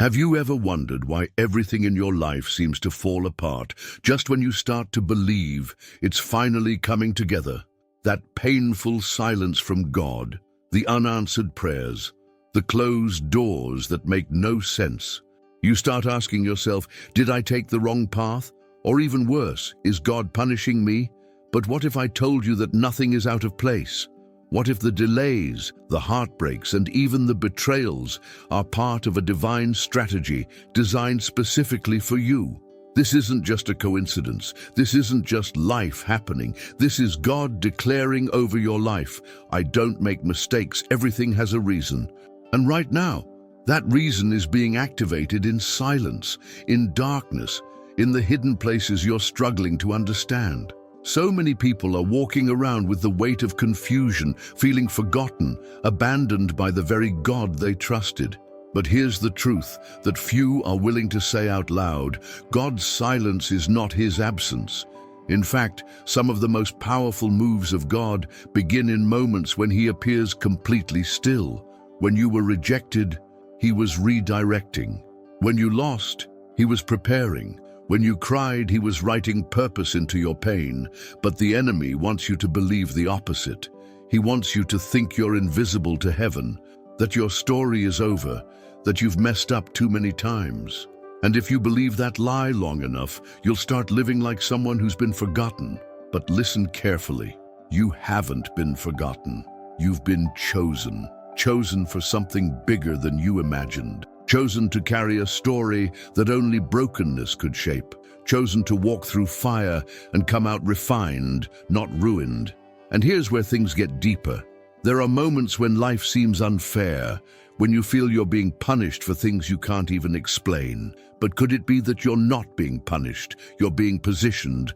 Have you ever wondered why everything in your life seems to fall apart just when you start to believe it's finally coming together? That painful silence from God, the unanswered prayers, the closed doors that make no sense. You start asking yourself, did I take the wrong path? Or even worse, is God punishing me? But what if I told you that nothing is out of place? What if the delays, the heartbreaks, and even the betrayals are part of a divine strategy designed specifically for you? This isn't just a coincidence. This isn't just life happening. This is God declaring over your life, I don't make mistakes, everything has a reason. And right now, that reason is being activated in silence, in darkness, in the hidden places you're struggling to understand. So many people are walking around with the weight of confusion, feeling forgotten, abandoned by the very God they trusted. But here's the truth that few are willing to say out loud: God's silence is not his absence. In fact, some of the most powerful moves of God begin in moments when he appears completely still. When you were rejected, he was redirecting. When you lost, he was preparing. When you cried, he was writing purpose into your pain. But the enemy wants you to believe the opposite. He wants you to think you're invisible to heaven, that your story is over, that you've messed up too many times. And if you believe that lie long enough, you'll start living like someone who's been forgotten. But listen carefully. You haven't been forgotten. You've been chosen. Chosen for something bigger than you imagined. Chosen to carry a story that only brokenness could shape. Chosen to walk through fire and come out refined, not ruined. And here's where things get deeper. There are moments when life seems unfair, when you feel you're being punished for things you can't even explain. But could it be that you're not being punished? You're being positioned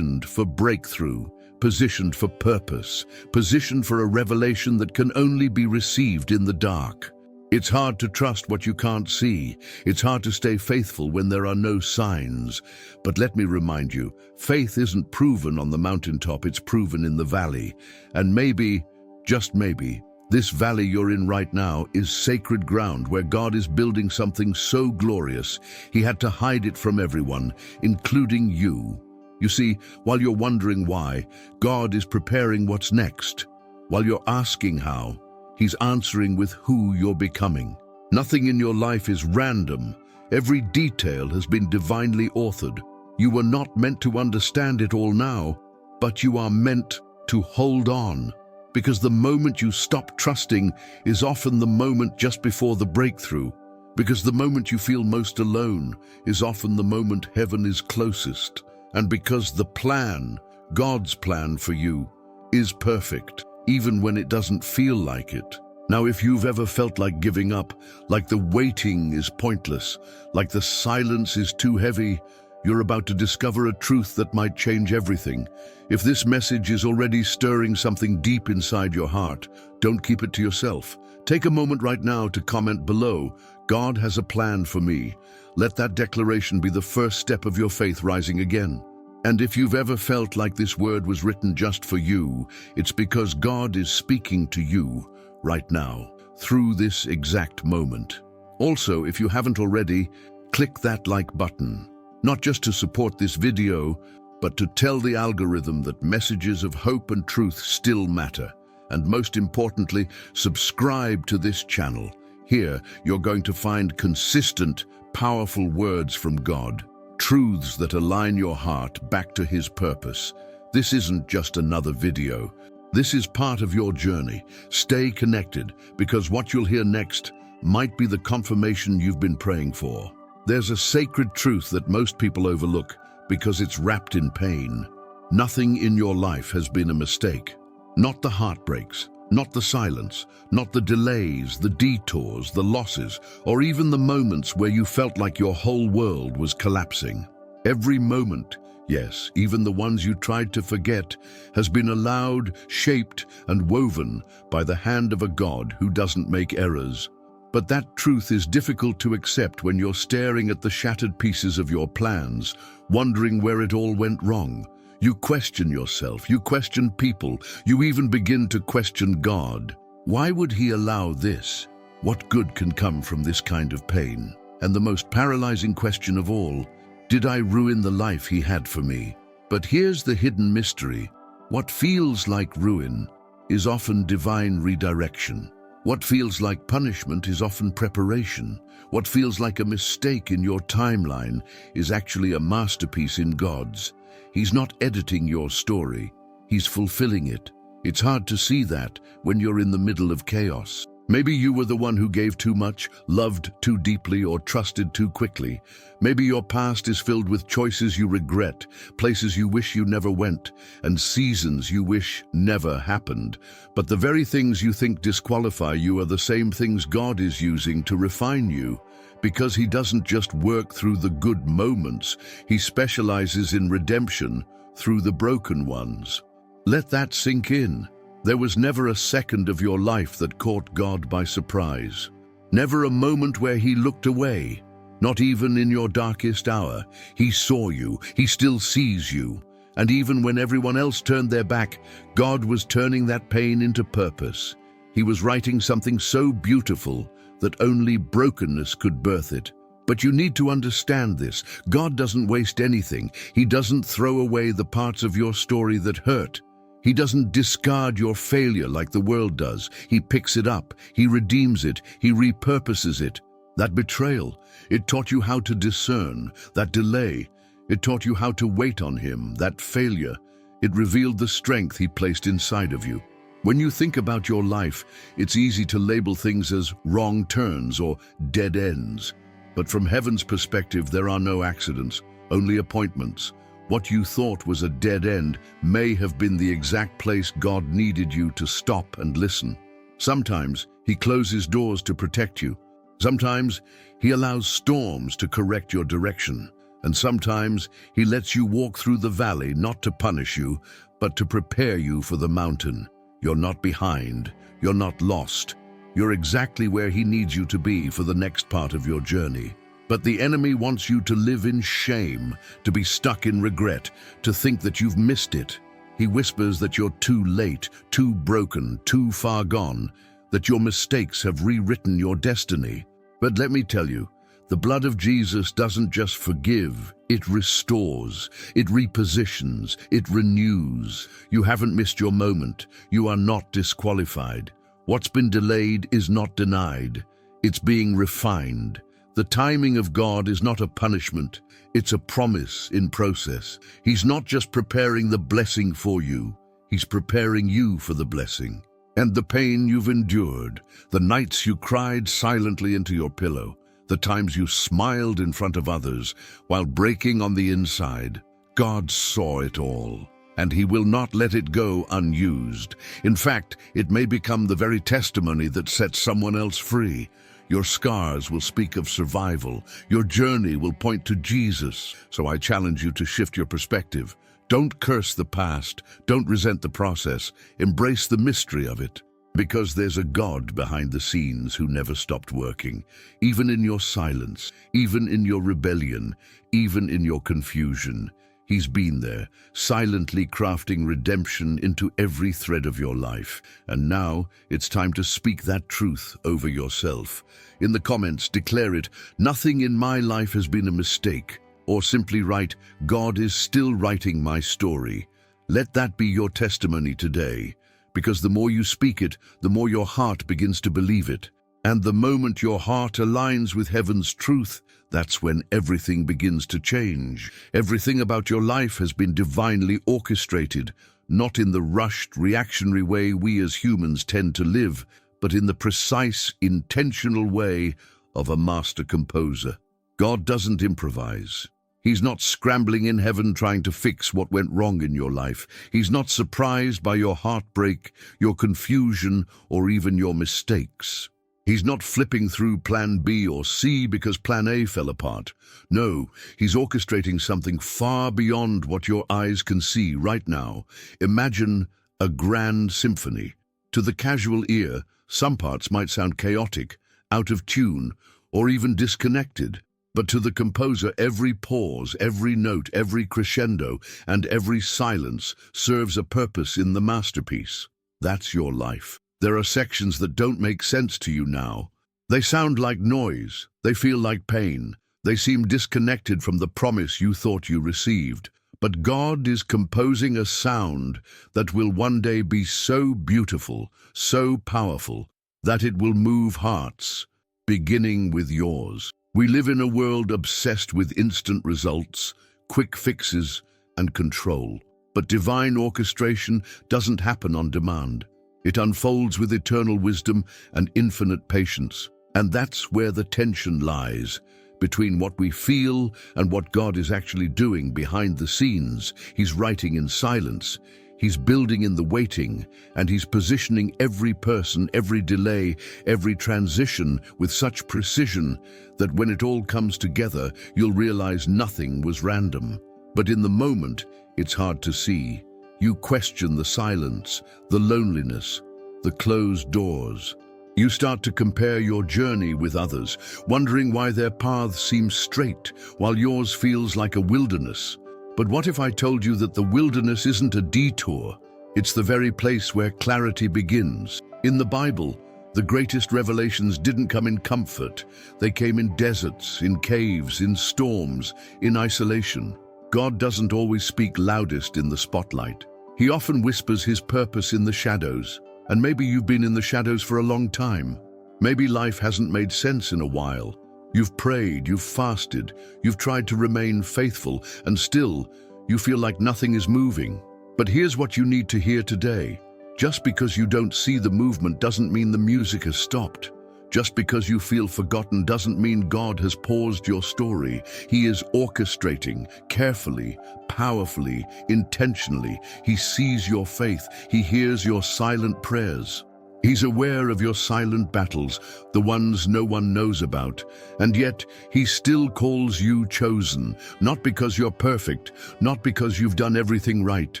for breakthrough, positioned for purpose, positioned for a revelation that can only be received in the dark. It's hard to trust what you can't see. It's hard to stay faithful when there are no signs. But let me remind you, faith isn't proven on the mountaintop, it's proven in the valley. And maybe, just maybe, this valley you're in right now is sacred ground where God is building something so glorious, he had to hide it from everyone, including you. You see, while you're wondering why, God is preparing what's next. While you're asking how, he's answering with who you're becoming. Nothing in your life is random. Every detail has been divinely authored. You were not meant to understand it all now, but you are meant to hold on. Because the moment you stop trusting is often the moment just before the breakthrough. Because the moment you feel most alone is often the moment heaven is closest. And because the plan, God's plan for you, is perfect, even when it doesn't feel like it. Now, if you've ever felt like giving up, like the waiting is pointless, like the silence is too heavy, you're about to discover a truth that might change everything. If this message is already stirring something deep inside your heart, don't keep it to yourself. Take a moment right now to comment below, God has a plan for me. Let that declaration be the first step of your faith rising again. And if you've ever felt like this word was written just for you, it's because God is speaking to you right now, through this exact moment. Also, if you haven't already, click that like button, not just to support this video, but to tell the algorithm that messages of hope and truth still matter. And most importantly, subscribe to this channel. Here, you're going to find consistent, powerful words from God. Truths that align your heart back to his purpose. This isn't just another video. This is part of your journey. Stay connected, because what you'll hear next might be the confirmation you've been praying for. There's a sacred truth that most people overlook because it's wrapped in pain. Nothing in your life has been a mistake. Not the heartbreaks, not the silence, not the delays, the detours, the losses, or even the moments where you felt like your whole world was collapsing. Every moment, yes, even the ones you tried to forget, has been allowed, shaped, and woven by the hand of a God who doesn't make errors. But that truth is difficult to accept when you're staring at the shattered pieces of your plans, wondering where it all went wrong. You question yourself, you question people, you even begin to question God. Why would he allow this? What good can come from this kind of pain? And the most paralyzing question of all, did I ruin the life he had for me? But here's the hidden mystery. What feels like ruin is often divine redirection. What feels like punishment is often preparation. What feels like a mistake in your timeline is actually a masterpiece in God's. He's not editing your story, he's fulfilling it. It's hard to see that when you're in the middle of chaos. Maybe you were the one who gave too much, loved too deeply, or trusted too quickly. Maybe your past is filled with choices you regret, places you wish you never went, and seasons you wish never happened. But the very things you think disqualify you are the same things God is using to refine you. Because he doesn't just work through the good moments, he specializes in redemption through the broken ones. Let that sink in. There was never a second of your life that caught God by surprise. Never a moment where he looked away. Not even in your darkest hour. He saw you. He still sees you. And even when everyone else turned their back, God was turning that pain into purpose. He was writing something so beautiful that only brokenness could birth it. But you need to understand this. God doesn't waste anything. He doesn't throw away the parts of your story that hurt. He doesn't discard your failure like the world does. He picks it up, he redeems it, he repurposes it. That betrayal, it taught you how to discern. That delay, it taught you how to wait on him. That failure, it revealed the strength he placed inside of you. When you think about your life, it's easy to label things as wrong turns or dead ends. But from heaven's perspective, there are no accidents, only appointments. What you thought was a dead end may have been the exact place God needed you to stop and listen. Sometimes he closes doors to protect you. Sometimes he allows storms to correct your direction. And sometimes he lets you walk through the valley not to punish you, but to prepare you for the mountain. You're not behind. You're not lost. You're exactly where he needs you to be for the next part of your journey. But the enemy wants you to live in shame, to be stuck in regret, to think that you've missed it. He whispers that you're too late, too broken, too far gone, that your mistakes have rewritten your destiny. But let me tell you, the blood of Jesus doesn't just forgive, it restores, it repositions, it renews. You haven't missed your moment. You are not disqualified. What's been delayed is not denied. It's being refined. The timing of God is not a punishment, it's a promise in process. He's not just preparing the blessing for you, he's preparing you for the blessing. And the pain you've endured, the nights you cried silently into your pillow, the times you smiled in front of others while breaking on the inside, God saw it all. And he will not let it go unused. In fact, it may become the very testimony that sets someone else free. Your scars will speak of survival. Your journey will point to Jesus. So I challenge you to shift your perspective. Don't curse the past. Don't resent the process. Embrace the mystery of it. Because there's a God behind the scenes who never stopped working. Even in your silence, even in your rebellion, even in your confusion. He's been there, silently crafting redemption into every thread of your life. And now it's time to speak that truth over yourself. In the comments, declare it, nothing in my life has been a mistake. Or simply write, God is still writing my story. Let that be your testimony today. Because the more you speak it, the more your heart begins to believe it. And the moment your heart aligns with heaven's truth, that's when everything begins to change. Everything about your life has been divinely orchestrated, not in the rushed, reactionary way we as humans tend to live, but in the precise, intentional way of a master composer. God doesn't improvise. He's not scrambling in heaven trying to fix what went wrong in your life. He's not surprised by your heartbreak, your confusion, or even your mistakes. He's not flipping through plan B or C because plan A fell apart. No, he's orchestrating something far beyond what your eyes can see right now. Imagine a grand symphony. To the casual ear, some parts might sound chaotic, out of tune, or even disconnected. But to the composer, every pause, every note, every crescendo, and every silence serves a purpose in the masterpiece. That's your life. There are sections that don't make sense to you now, They sound like noise. They feel like pain. They seem disconnected from the promise you thought you received. But God is composing a sound that will one day be so beautiful, so powerful, that it will move hearts, beginning with yours. We live in a world obsessed with instant results, quick fixes, and control. But divine orchestration doesn't happen on demand. It unfolds with eternal wisdom and infinite patience. And that's where the tension lies, between what we feel and what God is actually doing behind the scenes. He's writing in silence. He's building in the waiting, and he's positioning every person, every delay, every transition with such precision that when it all comes together, you'll realize nothing was random. But in the moment, it's hard to see. You question the silence, the loneliness, the closed doors. You start to compare your journey with others, wondering why their paths seem straight while yours feels like a wilderness. But what if I told you that the wilderness isn't a detour? It's the very place where clarity begins. In the Bible, the greatest revelations didn't come in comfort. They came in deserts, in caves, in storms, in isolation. God doesn't always speak loudest in the spotlight. He often whispers his purpose in the shadows. And maybe you've been in the shadows for a long time. Maybe life hasn't made sense in a while. You've prayed, you've fasted, you've tried to remain faithful, and still, you feel like nothing is moving. But here's what you need to hear today. Just because you don't see the movement doesn't mean the music has stopped. Just because you feel forgotten doesn't mean God has paused your story. He is orchestrating carefully, powerfully, intentionally. He sees your faith. He hears your silent prayers. He's aware of your silent battles, the ones no one knows about. And yet, he still calls you chosen, not because you're perfect, not because you've done everything right,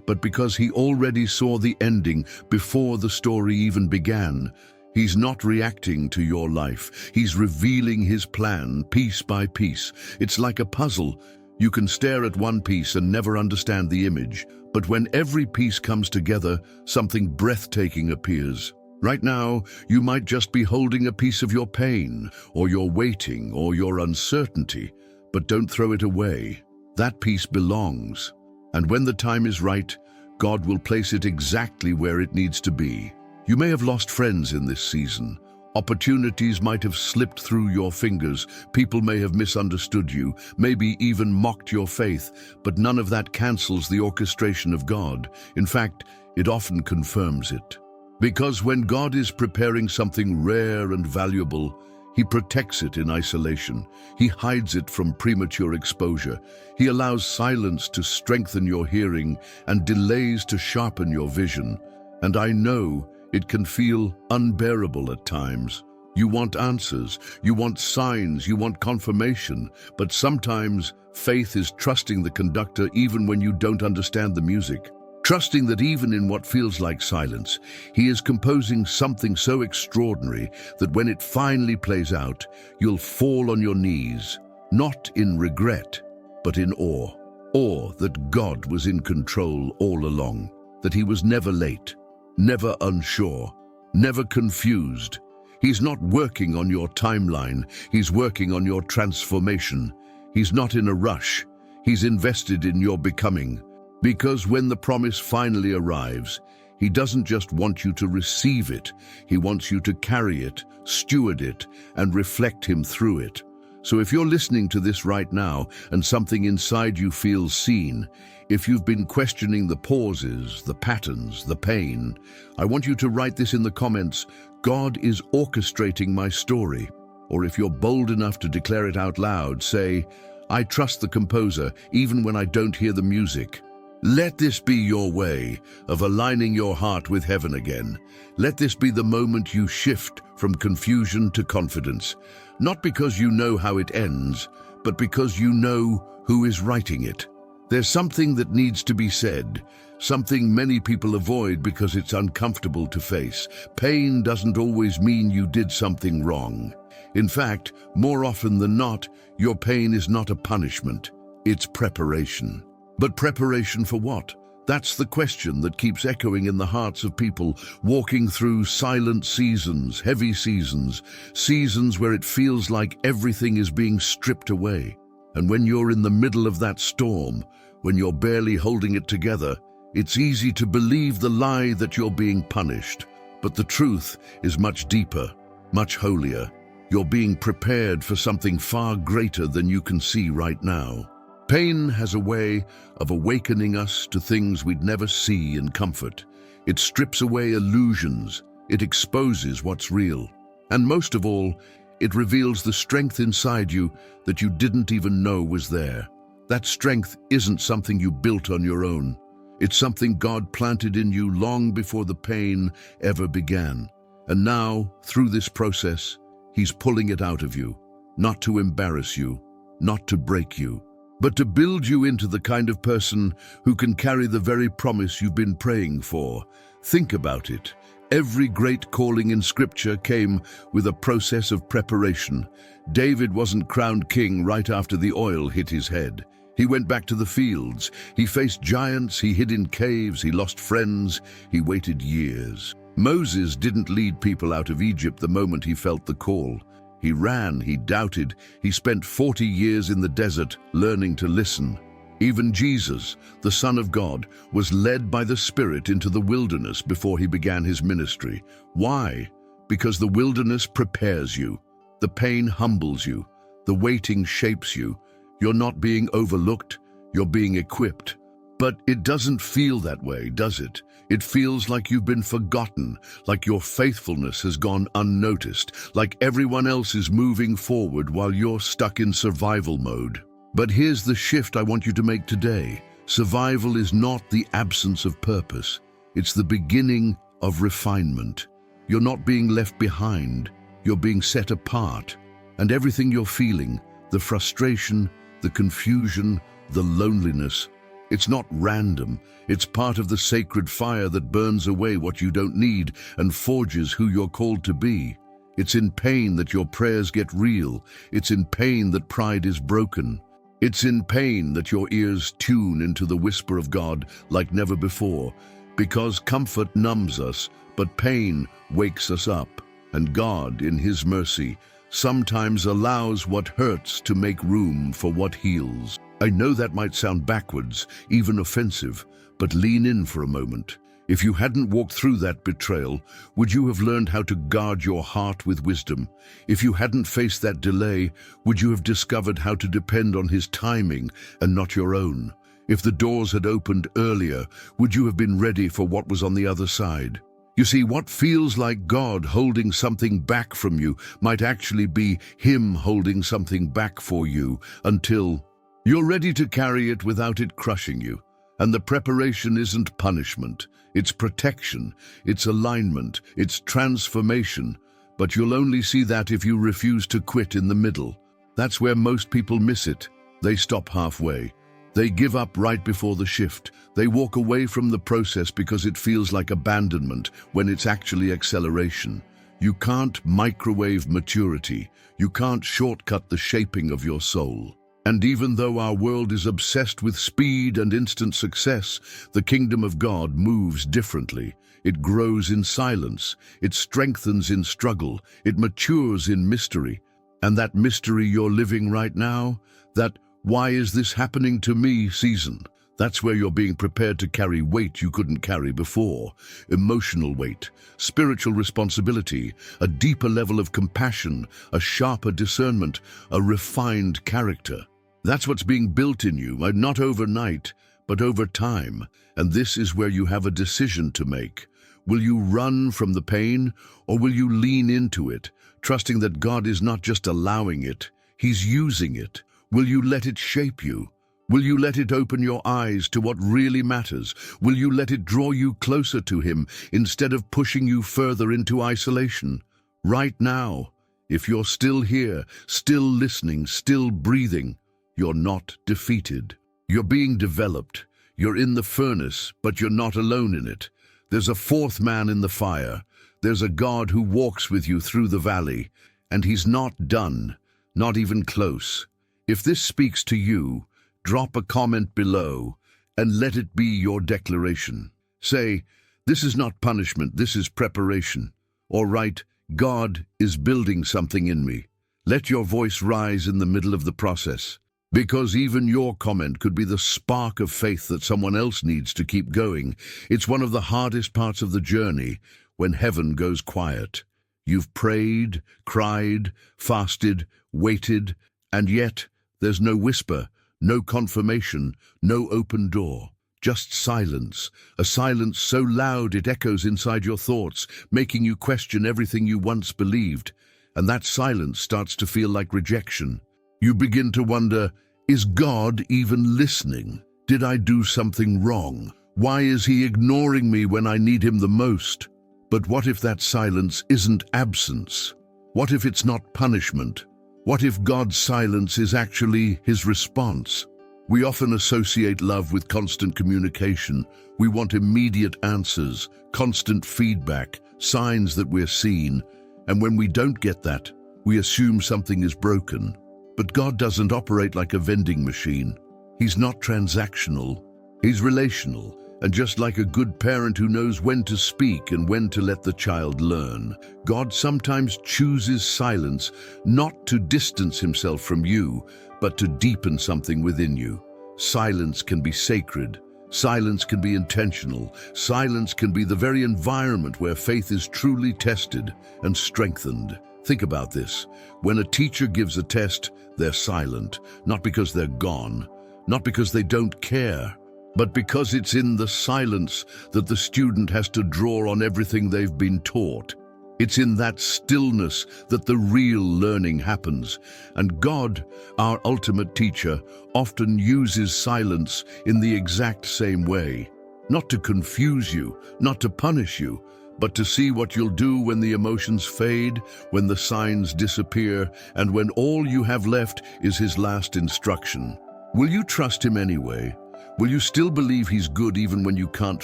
but because he already saw the ending before the story even began. He's not reacting to your life. He's revealing his plan piece by piece. It's like a puzzle. You can stare at one piece and never understand the image. But when every piece comes together, something breathtaking appears. Right now, you might just be holding a piece of your pain, or your waiting, or your uncertainty. But don't throw it away. That piece belongs. And when the time is right, God will place it exactly where it needs to be. You may have lost friends in this season. Opportunities might have slipped through your fingers. People may have misunderstood you, maybe even mocked your faith, but none of that cancels the orchestration of God. In fact, it often confirms it. Because when God is preparing something rare and valuable, he protects it in isolation. He hides it from premature exposure. He allows silence to strengthen your hearing and delays to sharpen your vision. And I know it can feel unbearable at times. You want answers, you want signs, you want confirmation, but sometimes faith is trusting the conductor even when you don't understand the music. Trusting that even in what feels like silence, he is composing something so extraordinary that when it finally plays out, you'll fall on your knees, not in regret, but in awe. Awe that God was in control all along, that he was never late, never unsure, never confused. He's not working on your timeline, he's working on your transformation. He's not in a rush, he's invested in your becoming. Because when the promise finally arrives, he doesn't just want you to receive it, he wants you to carry it, steward it, and reflect him through it. So if you're listening to this right now and something inside you feels seen, if you've been questioning the pauses, the patterns, the pain, I want you to write this in the comments: God is orchestrating my story. Or if you're bold enough to declare it out loud, say, I trust the composer even when I don't hear the music. Let this be your way of aligning your heart with heaven again. Let this be the moment you shift from confusion to confidence, not because you know how it ends, but because you know who is writing it. There's something that needs to be said, something many people avoid because it's uncomfortable to face. Pain doesn't always mean you did something wrong. In fact, more often than not, your pain is not a punishment, it's preparation. But preparation for what? That's the question that keeps echoing in the hearts of people walking through silent seasons, heavy seasons, seasons where it feels like everything is being stripped away. And when you're in the middle of that storm, when you're barely holding it together, it's easy to believe the lie that you're being punished. But the truth is much deeper, much holier. You're being prepared for something far greater than you can see right now. Pain has a way of awakening us to things we'd never see in comfort. It strips away illusions. It exposes what's real. And most of all, it reveals the strength inside you that you didn't even know was there. That strength isn't something you built on your own. It's something God planted in you long before the pain ever began. And now, through this process, He's pulling it out of you, not to embarrass you, not to break you, but to build you into the kind of person who can carry the very promise you've been praying for. Think about it. Every great calling in Scripture came with a process of preparation. David wasn't crowned king right after the oil hit his head. He went back to the fields. He faced giants. He hid in caves. He lost friends. He waited years. Moses didn't lead people out of Egypt the moment he felt the call. He ran, he doubted, he spent 40 years in the desert learning to listen. Even Jesus, the Son of God, was led by the Spirit into the wilderness before he began his ministry. Why? Because the wilderness prepares you. The pain humbles you. The waiting shapes you. You're not being overlooked, you're being equipped. But it doesn't feel that way, does it? It feels like you've been forgotten, like your faithfulness has gone unnoticed, like everyone else is moving forward while you're stuck in survival mode. But here's the shift I want you to make today. Survival is not the absence of purpose. It's the beginning of refinement. You're not being left behind. You're being set apart. And everything you're feeling, the frustration, the confusion, the loneliness, it's not random. It's part of the sacred fire that burns away what you don't need and forges who you're called to be. It's in pain that your prayers get real. It's in pain that pride is broken. It's in pain that your ears tune into the whisper of God like never before. Because comfort numbs us, but pain wakes us up. And God, in His mercy, sometimes allows what hurts to make room for what heals. I know that might sound backwards, even offensive, but lean in for a moment. If you hadn't walked through that betrayal, would you have learned how to guard your heart with wisdom? If you hadn't faced that delay, would you have discovered how to depend on His timing and not your own? If the doors had opened earlier, would you have been ready for what was on the other side? You see, what feels like God holding something back from you might actually be Him holding something back for you until you're ready to carry it without it crushing you. And the preparation isn't punishment. It's protection. It's alignment. It's transformation. But you'll only see that if you refuse to quit in the middle. That's where most people miss it. They stop halfway. They give up right before the shift. They walk away from the process because it feels like abandonment when it's actually acceleration. You can't microwave maturity. You can't shortcut the shaping of your soul. And even though our world is obsessed with speed and instant success, the kingdom of God moves differently. It grows in silence. It strengthens in struggle. It matures in mystery. And that mystery you're living right now, that "why is this happening to me" season, that's where you're being prepared to carry weight you couldn't carry before. Emotional weight, spiritual responsibility, a deeper level of compassion, a sharper discernment, a refined character. That's what's being built in you, not overnight, but over time. And this is where you have a decision to make. Will you run from the pain, or will you lean into it, trusting that God is not just allowing it, He's using it? Will you let it shape you? Will you let it open your eyes to what really matters? Will you let it draw you closer to Him instead of pushing you further into isolation? Right now, if you're still here, still listening, still breathing, you're not defeated. You're being developed. You're in the furnace, but you're not alone in it. There's a fourth man in the fire. There's a God who walks with you through the valley, and He's not done, not even close. If this speaks to you, drop a comment below and let it be your declaration. Say, "This is not punishment, this is preparation." Or write, "God is building something in me." Let your voice rise in the middle of the process, because even your comment could be the spark of faith that someone else needs to keep going. It's one of the hardest parts of the journey, when heaven goes quiet. You've prayed, cried, fasted, waited, and yet there's no whisper, no confirmation, no open door. Just silence, a silence so loud it echoes inside your thoughts, making you question everything you once believed. And that silence starts to feel like rejection. You begin to wonder, is God even listening? Did I do something wrong? Why is he ignoring me when I need him the most? But what if that silence isn't absence? What if it's not punishment? What if God's silence is actually his response? We often associate love with constant communication. We want immediate answers, constant feedback, signs that we're seen. And when we don't get that, we assume something is broken. But God doesn't operate like a vending machine. He's not transactional. He's relational. And just like a good parent who knows when to speak and when to let the child learn, God sometimes chooses silence not to distance himself from you, but to deepen something within you. Silence can be sacred. Silence can be intentional. Silence can be the very environment where faith is truly tested and strengthened. Think about this. When a teacher gives a test, they're silent, not because they're gone, not because they don't care, but because it's in the silence that the student has to draw on everything they've been taught. It's in that stillness that the real learning happens. And God, our ultimate teacher, often uses silence in the exact same way. Not to confuse you, not to punish you, but to see what you'll do when the emotions fade, when the signs disappear, and when all you have left is his last instruction. Will you trust him anyway? Will you still believe he's good even when you can't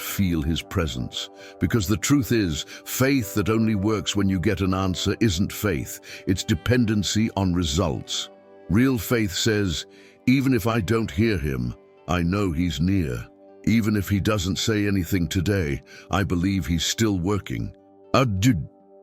feel his presence? Because the truth is, faith that only works when you get an answer isn't faith. It's dependency on results. Real faith says, even if I don't hear him, I know he's near. Even if he doesn't say anything today, I believe he's still working.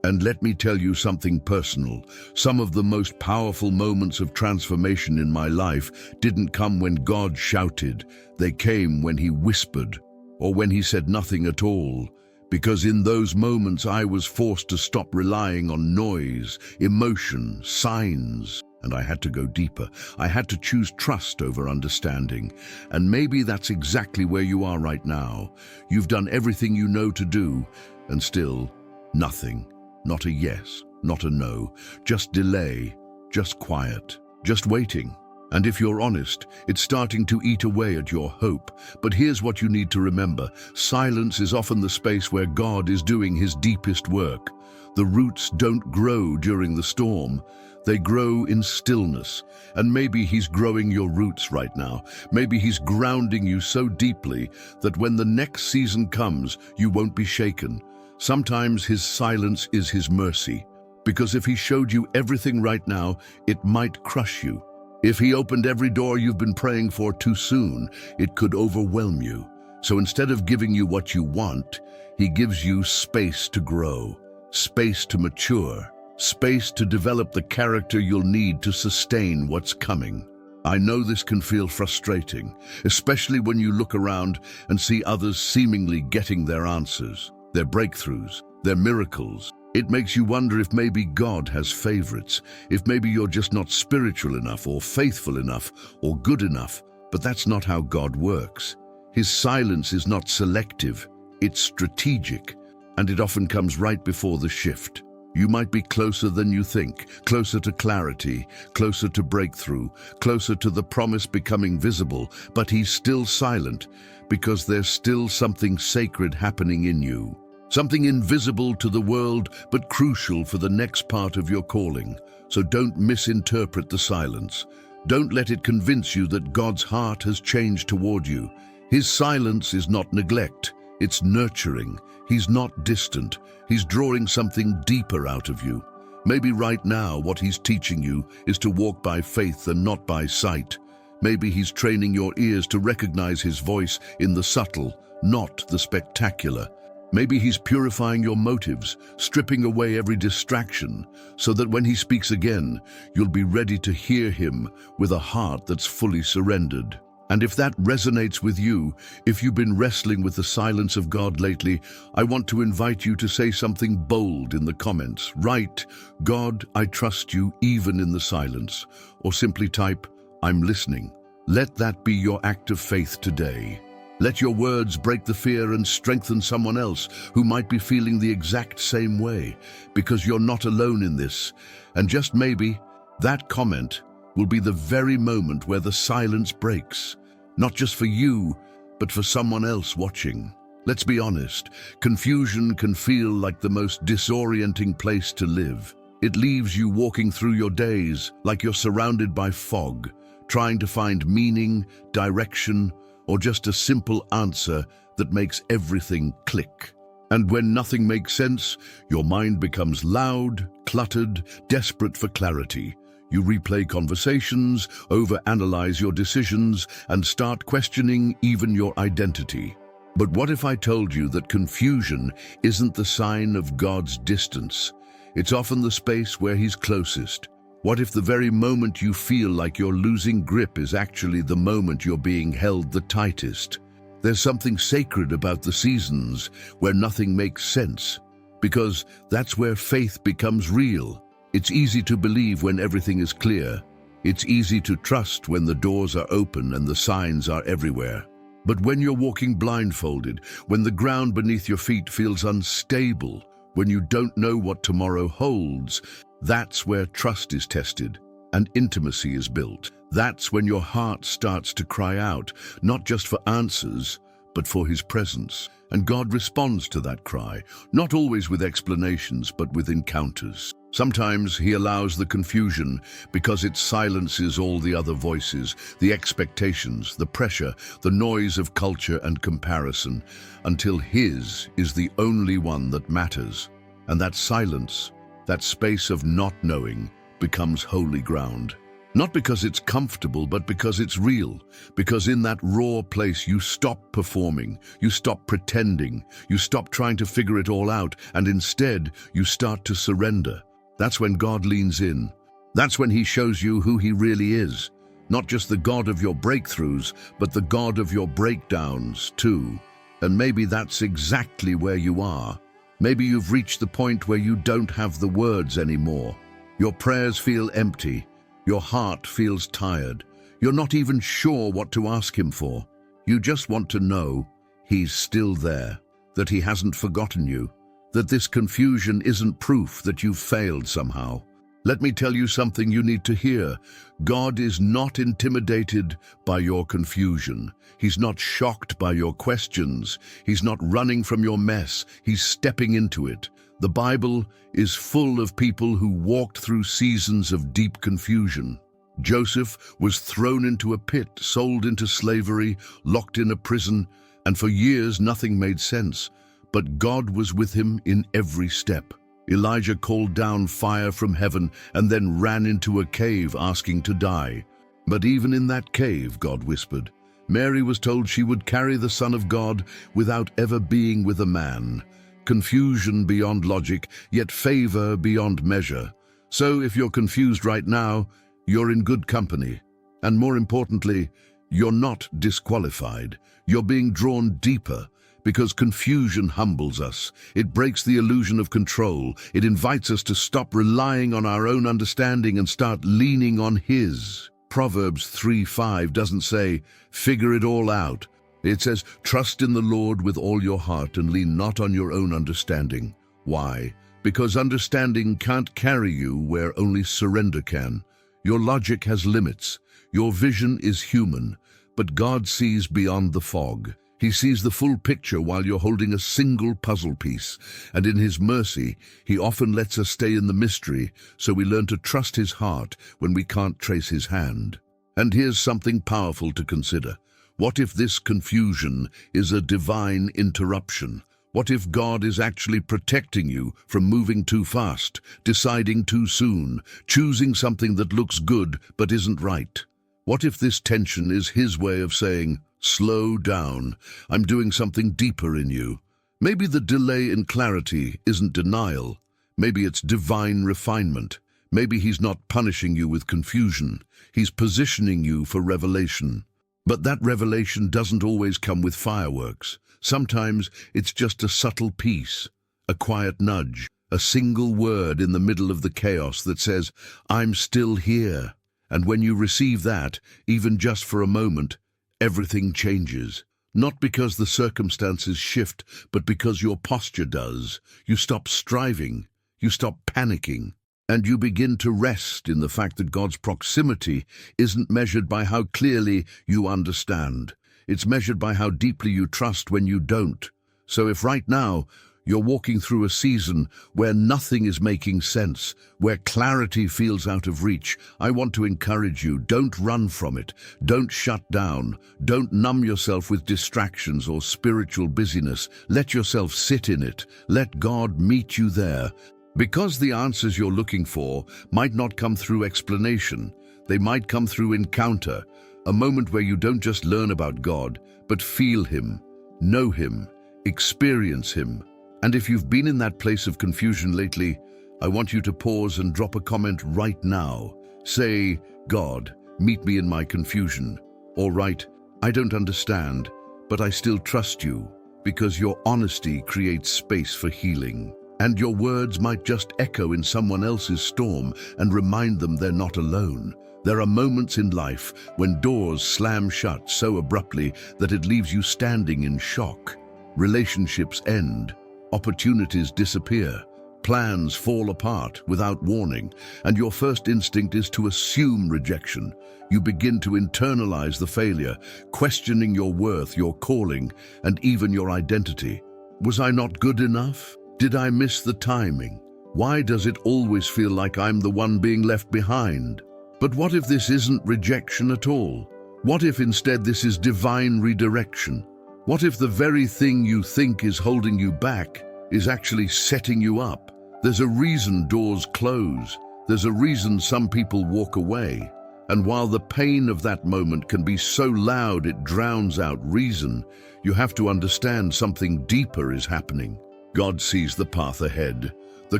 And let me tell you something personal. Some of the most powerful moments of transformation in my life didn't come when God shouted. They came when he whispered, or when he said nothing at all. Because in those moments I was forced to stop relying on noise, emotion, signs, and I had to go deeper. I had to choose trust over understanding. And maybe that's exactly where you are right now. You've done everything you know to do, and still, nothing. Not a yes, not a no, just delay, just quiet, just waiting. And if you're honest, it's starting to eat away at your hope. But here's what you need to remember. Silence is often the space where God is doing his deepest work. The roots don't grow during the storm. They grow in stillness. And maybe he's growing your roots right now. Maybe he's grounding you so deeply that when the next season comes, you won't be shaken. Sometimes his silence is his mercy, because if he showed you everything right now, it might crush you. If he opened every door you've been praying for too soon, it could overwhelm you. So instead of giving you what you want, he gives you space to grow, space to mature, space to develop the character you'll need to sustain what's coming. I know this can feel frustrating, especially when you look around and see others seemingly getting their answers, their breakthroughs, their miracles. It makes you wonder if maybe God has favorites, if maybe you're just not spiritual enough or faithful enough or good enough. But that's not how God works. His silence is not selective, it's strategic, and it often comes right before the shift. You might be closer than you think, closer to clarity, closer to breakthrough, closer to the promise becoming visible, but he's still silent because there's still something sacred happening in you. Something invisible to the world, but crucial for the next part of your calling. So don't misinterpret the silence. Don't let it convince you that God's heart has changed toward you. His silence is not neglect, it's nurturing. He's not distant. He's drawing something deeper out of you. Maybe right now what he's teaching you is to walk by faith and not by sight. Maybe he's training your ears to recognize his voice in the subtle, not the spectacular. Maybe he's purifying your motives, stripping away every distraction, so that when he speaks again, you'll be ready to hear him with a heart that's fully surrendered. And if that resonates with you, if you've been wrestling with the silence of God lately, I want to invite you to say something bold in the comments. Write, "God, I trust you even in the silence," or simply type, "I'm listening." Let that be your act of faith today. Let your words break the fear and strengthen someone else who might be feeling the exact same way, because you're not alone in this. And just maybe, that comment will be the very moment where the silence breaks, not just for you, but for someone else watching. Let's be honest, confusion can feel like the most disorienting place to live. It leaves you walking through your days like you're surrounded by fog, trying to find meaning, direction, or just a simple answer that makes everything click. And when nothing makes sense, your mind becomes loud, cluttered, desperate for clarity. You replay conversations, overanalyze your decisions, and start questioning even your identity. But what if I told you that confusion isn't the sign of God's distance? It's often the space where He's closest. What if the very moment you feel like you're losing grip is actually the moment you're being held the tightest? There's something sacred about the seasons where nothing makes sense, because that's where faith becomes real. It's easy to believe when everything is clear. It's easy to trust when the doors are open and the signs are everywhere. But when you're walking blindfolded, when the ground beneath your feet feels unstable, when you don't know what tomorrow holds, that's where trust is tested and intimacy is built. That's when your heart starts to cry out, not just for answers, but for His presence. And God responds to that cry, not always with explanations, but with encounters. Sometimes He allows the confusion because it silences all the other voices, the expectations, the pressure, the noise of culture and comparison, until His is the only one that matters. And that silence, that space of not knowing, becomes holy ground. Not because it's comfortable, but because it's real. Because in that raw place you stop performing, you stop pretending, you stop trying to figure it all out, and instead you start to surrender. That's when God leans in. That's when He shows you who He really is. Not just the God of your breakthroughs, but the God of your breakdowns too. And maybe that's exactly where you are. Maybe you've reached the point where you don't have the words anymore. Your prayers feel empty. Your heart feels tired. You're not even sure what to ask Him for. You just want to know He's still there, that He hasn't forgotten you, that this confusion isn't proof that you've failed somehow. Let me tell you something you need to hear. God is not intimidated by your confusion. He's not shocked by your questions. He's not running from your mess. He's stepping into it. The Bible is full of people who walked through seasons of deep confusion. Joseph was thrown into a pit, sold into slavery, locked in a prison, and for years nothing made sense. But God was with him in every step. Elijah called down fire from heaven and then ran into a cave asking to die. But even in that cave, God whispered. Mary was told she would carry the Son of God without ever being with a man. Confusion beyond logic, yet favor beyond measure. So if you're confused right now, you're in good company. And more importantly, you're not disqualified. You're being drawn deeper. Because confusion humbles us. It breaks the illusion of control. It invites us to stop relying on our own understanding and start leaning on His. Proverbs 3:5 doesn't say, figure it all out. It says, trust in the Lord with all your heart and lean not on your own understanding. Why? Because understanding can't carry you where only surrender can. Your logic has limits. Your vision is human, but God sees beyond the fog. He sees the full picture while you're holding a single puzzle piece, and in His mercy, He often lets us stay in the mystery so we learn to trust His heart when we can't trace His hand. And here's something powerful to consider. What if this confusion is a divine interruption? What if God is actually protecting you from moving too fast, deciding too soon, choosing something that looks good but isn't right? What if this tension is his way of saying, slow down, I'm doing something deeper in you? Maybe the delay in clarity isn't denial. Maybe it's divine refinement. Maybe he's not punishing you with confusion. He's positioning you for revelation. But that revelation doesn't always come with fireworks. Sometimes it's just a subtle peace, a quiet nudge, a single word in the middle of the chaos that says, I'm still here. And when you receive that, even just for a moment, everything changes. Not because the circumstances shift, but because your posture does. You stop striving, you stop panicking, and you begin to rest in the fact that God's proximity isn't measured by how clearly you understand. It's measured by how deeply you trust when you don't. So if right now you're walking through a season where nothing is making sense, where clarity feels out of reach, I want to encourage you, don't run from it. Don't shut down. Don't numb yourself with distractions or spiritual busyness. Let yourself sit in it. Let God meet you there. Because the answers you're looking for might not come through explanation. They might come through encounter, a moment where you don't just learn about God, but feel Him, know Him, experience Him. And if you've been in that place of confusion lately, I want you to pause and drop a comment right now. Say, God, meet me in my confusion. Or write, I don't understand, but I still trust you, because your honesty creates space for healing. And your words might just echo in someone else's storm and remind them they're not alone. There are moments in life when doors slam shut so abruptly that it leaves you standing in shock. Relationships end. Opportunities disappear, plans fall apart without warning, and your first instinct is to assume rejection. You begin to internalize the failure, questioning your worth, your calling, and even your identity. Was I not good enough? Did I miss the timing? Why does it always feel like I'm the one being left behind? But what if this isn't rejection at all? What if instead this is divine redirection? What if the very thing you think is holding you back is actually setting you up? There's a reason doors close. There's a reason some people walk away. And while the pain of that moment can be so loud it drowns out reason, you have to understand something deeper is happening. God sees the path ahead, the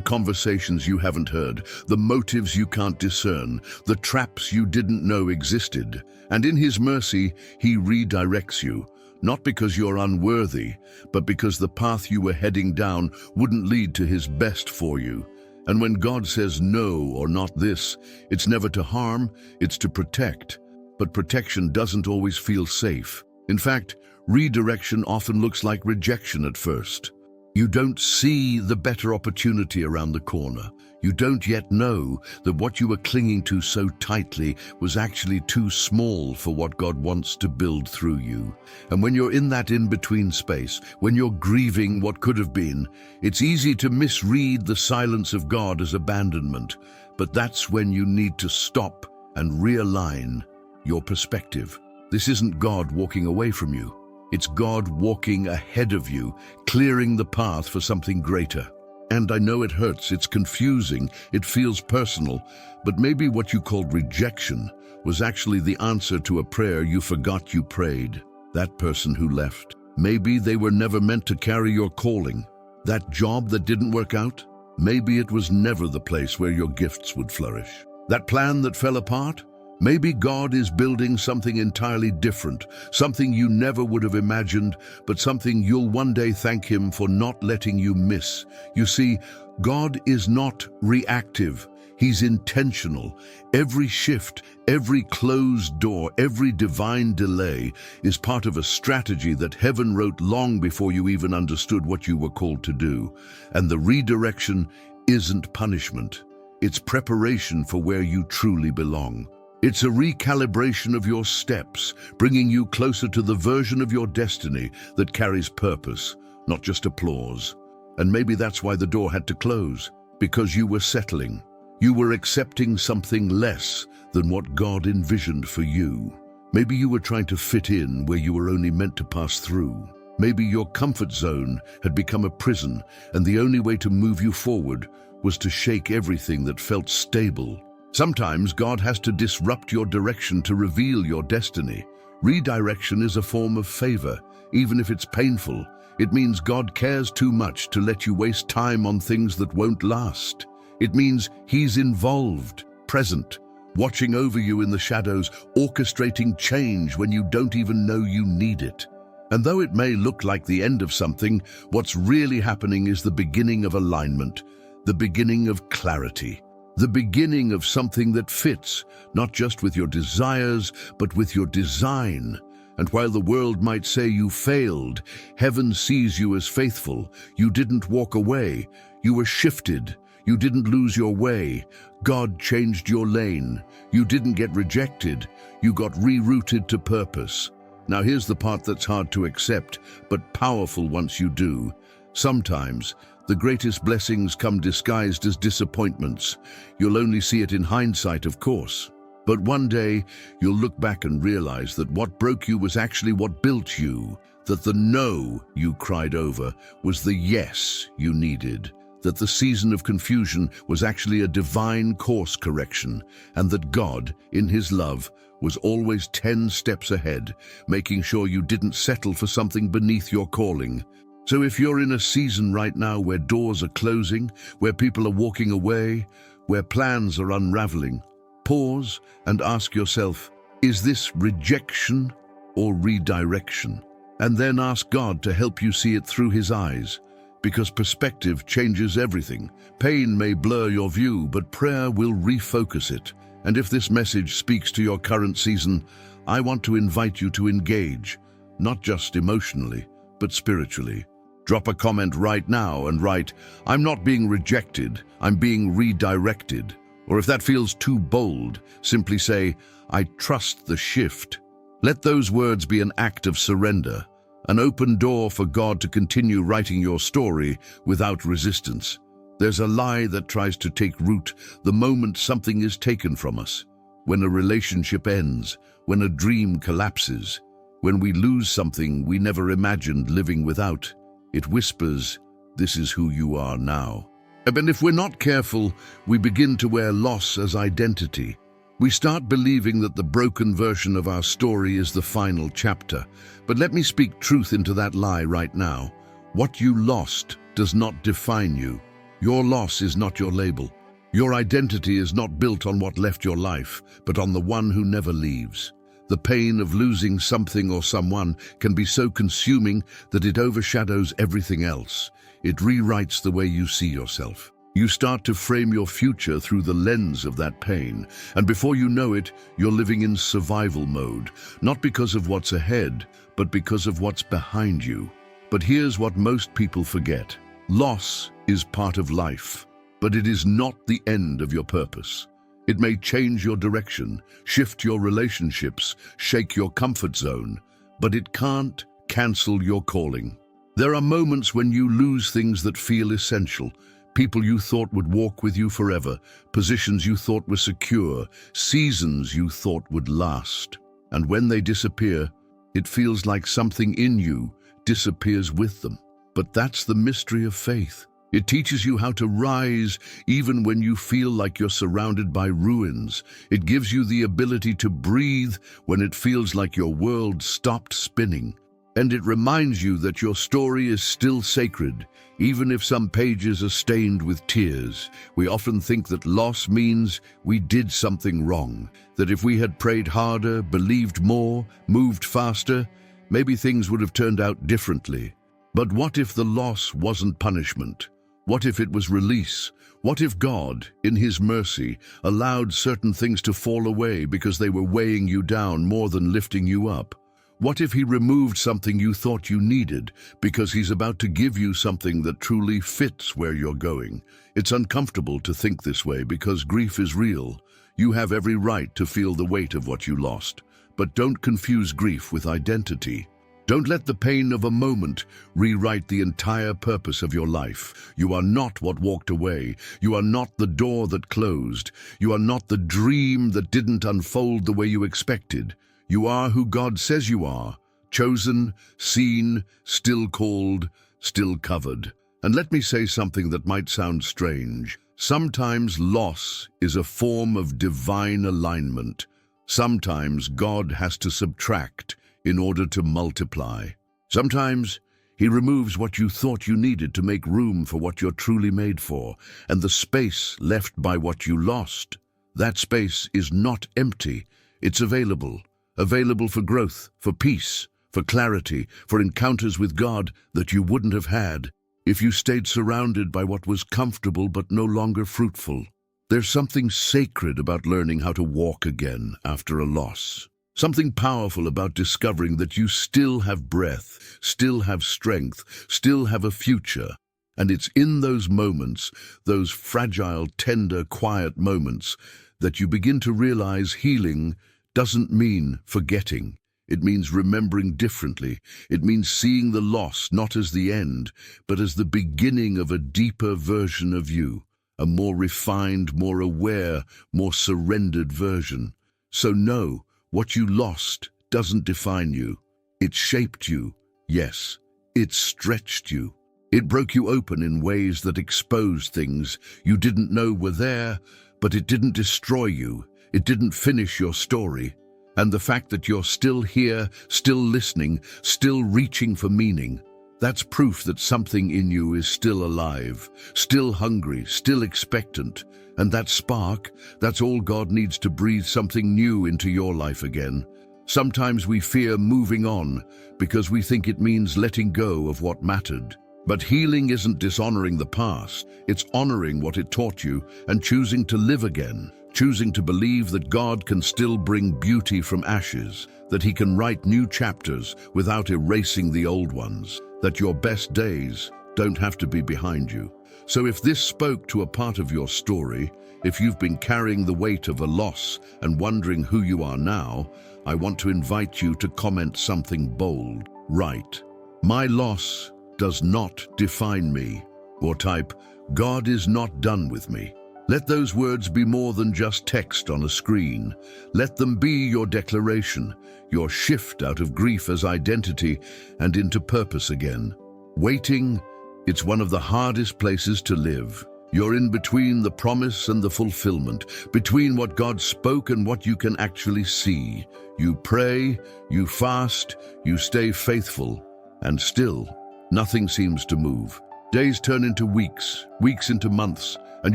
conversations you haven't heard, the motives you can't discern, the traps you didn't know existed. And in His mercy, He redirects you. Not because you're unworthy, but because the path you were heading down wouldn't lead to His best for you. And when God says no or not this, it's never to harm, it's to protect. But protection doesn't always feel safe. In fact, redirection often looks like rejection at first. You don't see the better opportunity around the corner. You don't yet know that what you were clinging to so tightly was actually too small for what God wants to build through you. And when you're in that in-between space, when you're grieving what could have been, it's easy to misread the silence of God as abandonment. But that's when you need to stop and realign your perspective. This isn't God walking away from you. It's God walking ahead of you, clearing the path for something greater. And I know it hurts, it's confusing, it feels personal, but maybe what you called rejection was actually the answer to a prayer you forgot you prayed. That person who left, maybe they were never meant to carry your calling. That job that didn't work out, maybe it was never the place where your gifts would flourish. That plan that fell apart, maybe God is building something entirely different, something you never would have imagined, but something you'll one day thank Him for not letting you miss. You see, God is not reactive. He's intentional. Every shift, every closed door, every divine delay is part of a strategy that heaven wrote long before you even understood what you were called to do. And the redirection isn't punishment. It's preparation for where you truly belong. It's a recalibration of your steps, bringing you closer to the version of your destiny that carries purpose, not just applause. And maybe that's why the door had to close, because you were settling. You were accepting something less than what God envisioned for you. Maybe you were trying to fit in where you were only meant to pass through. Maybe your comfort zone had become a prison, and the only way to move you forward was to shake everything that felt stable. Sometimes God has to disrupt your direction to reveal your destiny. Redirection is a form of favor, even if it's painful. It means God cares too much to let you waste time on things that won't last. It means He's involved, present, watching over you in the shadows, orchestrating change when you don't even know you need it. And though it may look like the end of something, what's really happening is the beginning of alignment, the beginning of clarity, the beginning of something that fits, not just with your desires, but with your design. And while the world might say you failed, heaven sees you as faithful. You didn't walk away. You were shifted. You didn't lose your way. God changed your lane. You didn't get rejected. You got rerouted to purpose. Now here's the part that's hard to accept, but powerful once you do. Sometimes, the greatest blessings come disguised as disappointments. You'll only see it in hindsight, of course. But one day, you'll look back and realize that what broke you was actually what built you, that the no you cried over was the yes you needed, that the season of confusion was actually a divine course correction, and that God, in His love, was always 10 steps ahead, making sure you didn't settle for something beneath your calling. So if you're in a season right now where doors are closing, where people are walking away, where plans are unraveling, pause and ask yourself, is this rejection or redirection? And then ask God to help you see it through His eyes, because perspective changes everything. Pain may blur your view, but prayer will refocus it. And if this message speaks to your current season, I want to invite you to engage, not just emotionally, but spiritually. Drop a comment right now and write, I'm not being rejected, I'm being redirected. Or if that feels too bold, simply say, I trust the shift. Let those words be an act of surrender, an open door for God to continue writing your story without resistance. There's a lie that tries to take root the moment something is taken from us, when a relationship ends, when a dream collapses, when we lose something we never imagined living without. It whispers, this is who you are now. And if we're not careful, we begin to wear loss as identity. We start believing that the broken version of our story is the final chapter. But let me speak truth into that lie right now. What you lost does not define you. Your loss is not your label. Your identity is not built on what left your life, but on the one who never leaves. The pain of losing something or someone can be so consuming that it overshadows everything else. It rewrites the way you see yourself. You start to frame your future through the lens of that pain, and before you know it, you're living in survival mode, not because of what's ahead, but because of what's behind you. But here's what most people forget. Loss is part of life, but it is not the end of your purpose. It may change your direction, shift your relationships, shake your comfort zone, but it can't cancel your calling. There are moments when you lose things that feel essential, people you thought would walk with you forever, positions you thought were secure, seasons you thought would last. And when they disappear, it feels like something in you disappears with them. But that's the mystery of faith. It teaches you how to rise even when you feel like you're surrounded by ruins. It gives you the ability to breathe when it feels like your world stopped spinning. And it reminds you that your story is still sacred, even if some pages are stained with tears. We often think that loss means we did something wrong, that if we had prayed harder, believed more, moved faster, maybe things would have turned out differently. But what if the loss wasn't punishment? What if it was release? What if God, in His mercy, allowed certain things to fall away because they were weighing you down more than lifting you up? What if He removed something you thought you needed because He's about to give you something that truly fits where you're going? It's uncomfortable to think this way because grief is real. You have every right to feel the weight of what you lost. But don't confuse grief with identity. Don't let the pain of a moment rewrite the entire purpose of your life. You are not what walked away. You are not the door that closed. You are not the dream that didn't unfold the way you expected. You are who God says you are, chosen, seen, still called, still covered. And let me say something that might sound strange. Sometimes loss is a form of divine alignment. Sometimes God has to subtract in order to multiply. Sometimes He removes what you thought you needed to make room for what you're truly made for, and the space left by what you lost, that space is not empty. It's available for growth, for peace, for clarity, for encounters with God that you wouldn't have had if you stayed surrounded by what was comfortable but no longer fruitful. There's something sacred about learning how to walk again after a loss. Something powerful about discovering that you still have breath, still have strength, still have a future. And it's in those moments, those fragile, tender, quiet moments, that you begin to realize healing doesn't mean forgetting. It means remembering differently. It means seeing the loss not as the end, but as the beginning of a deeper version of you, a more refined, more aware, more surrendered version. So know, what you lost doesn't define you. It shaped you, yes. It stretched you. It broke you open in ways that exposed things you didn't know were there, but it didn't destroy you. It didn't finish your story. And the fact that you're still here, still listening, still reaching for meaning, that's proof that something in you is still alive, still hungry, still expectant. And that spark, that's all God needs to breathe something new into your life again. Sometimes we fear moving on because we think it means letting go of what mattered. But healing isn't dishonoring the past, it's honoring what it taught you and choosing to live again. Choosing to believe that God can still bring beauty from ashes, that He can write new chapters without erasing the old ones, that your best days don't have to be behind you. So if this spoke to a part of your story, if you've been carrying the weight of a loss and wondering who you are now, I want to invite you to comment something bold. Write, "My loss does not define me," or type, "God is not done with me." Let those words be more than just text on a screen. Let them be your declaration, your shift out of grief as identity and into purpose again. Waiting, it's one of the hardest places to live. You're in between the promise and the fulfillment, between what God spoke and what you can actually see. You pray, you fast, you stay faithful, and still, nothing seems to move. Days turn into weeks, weeks into months, and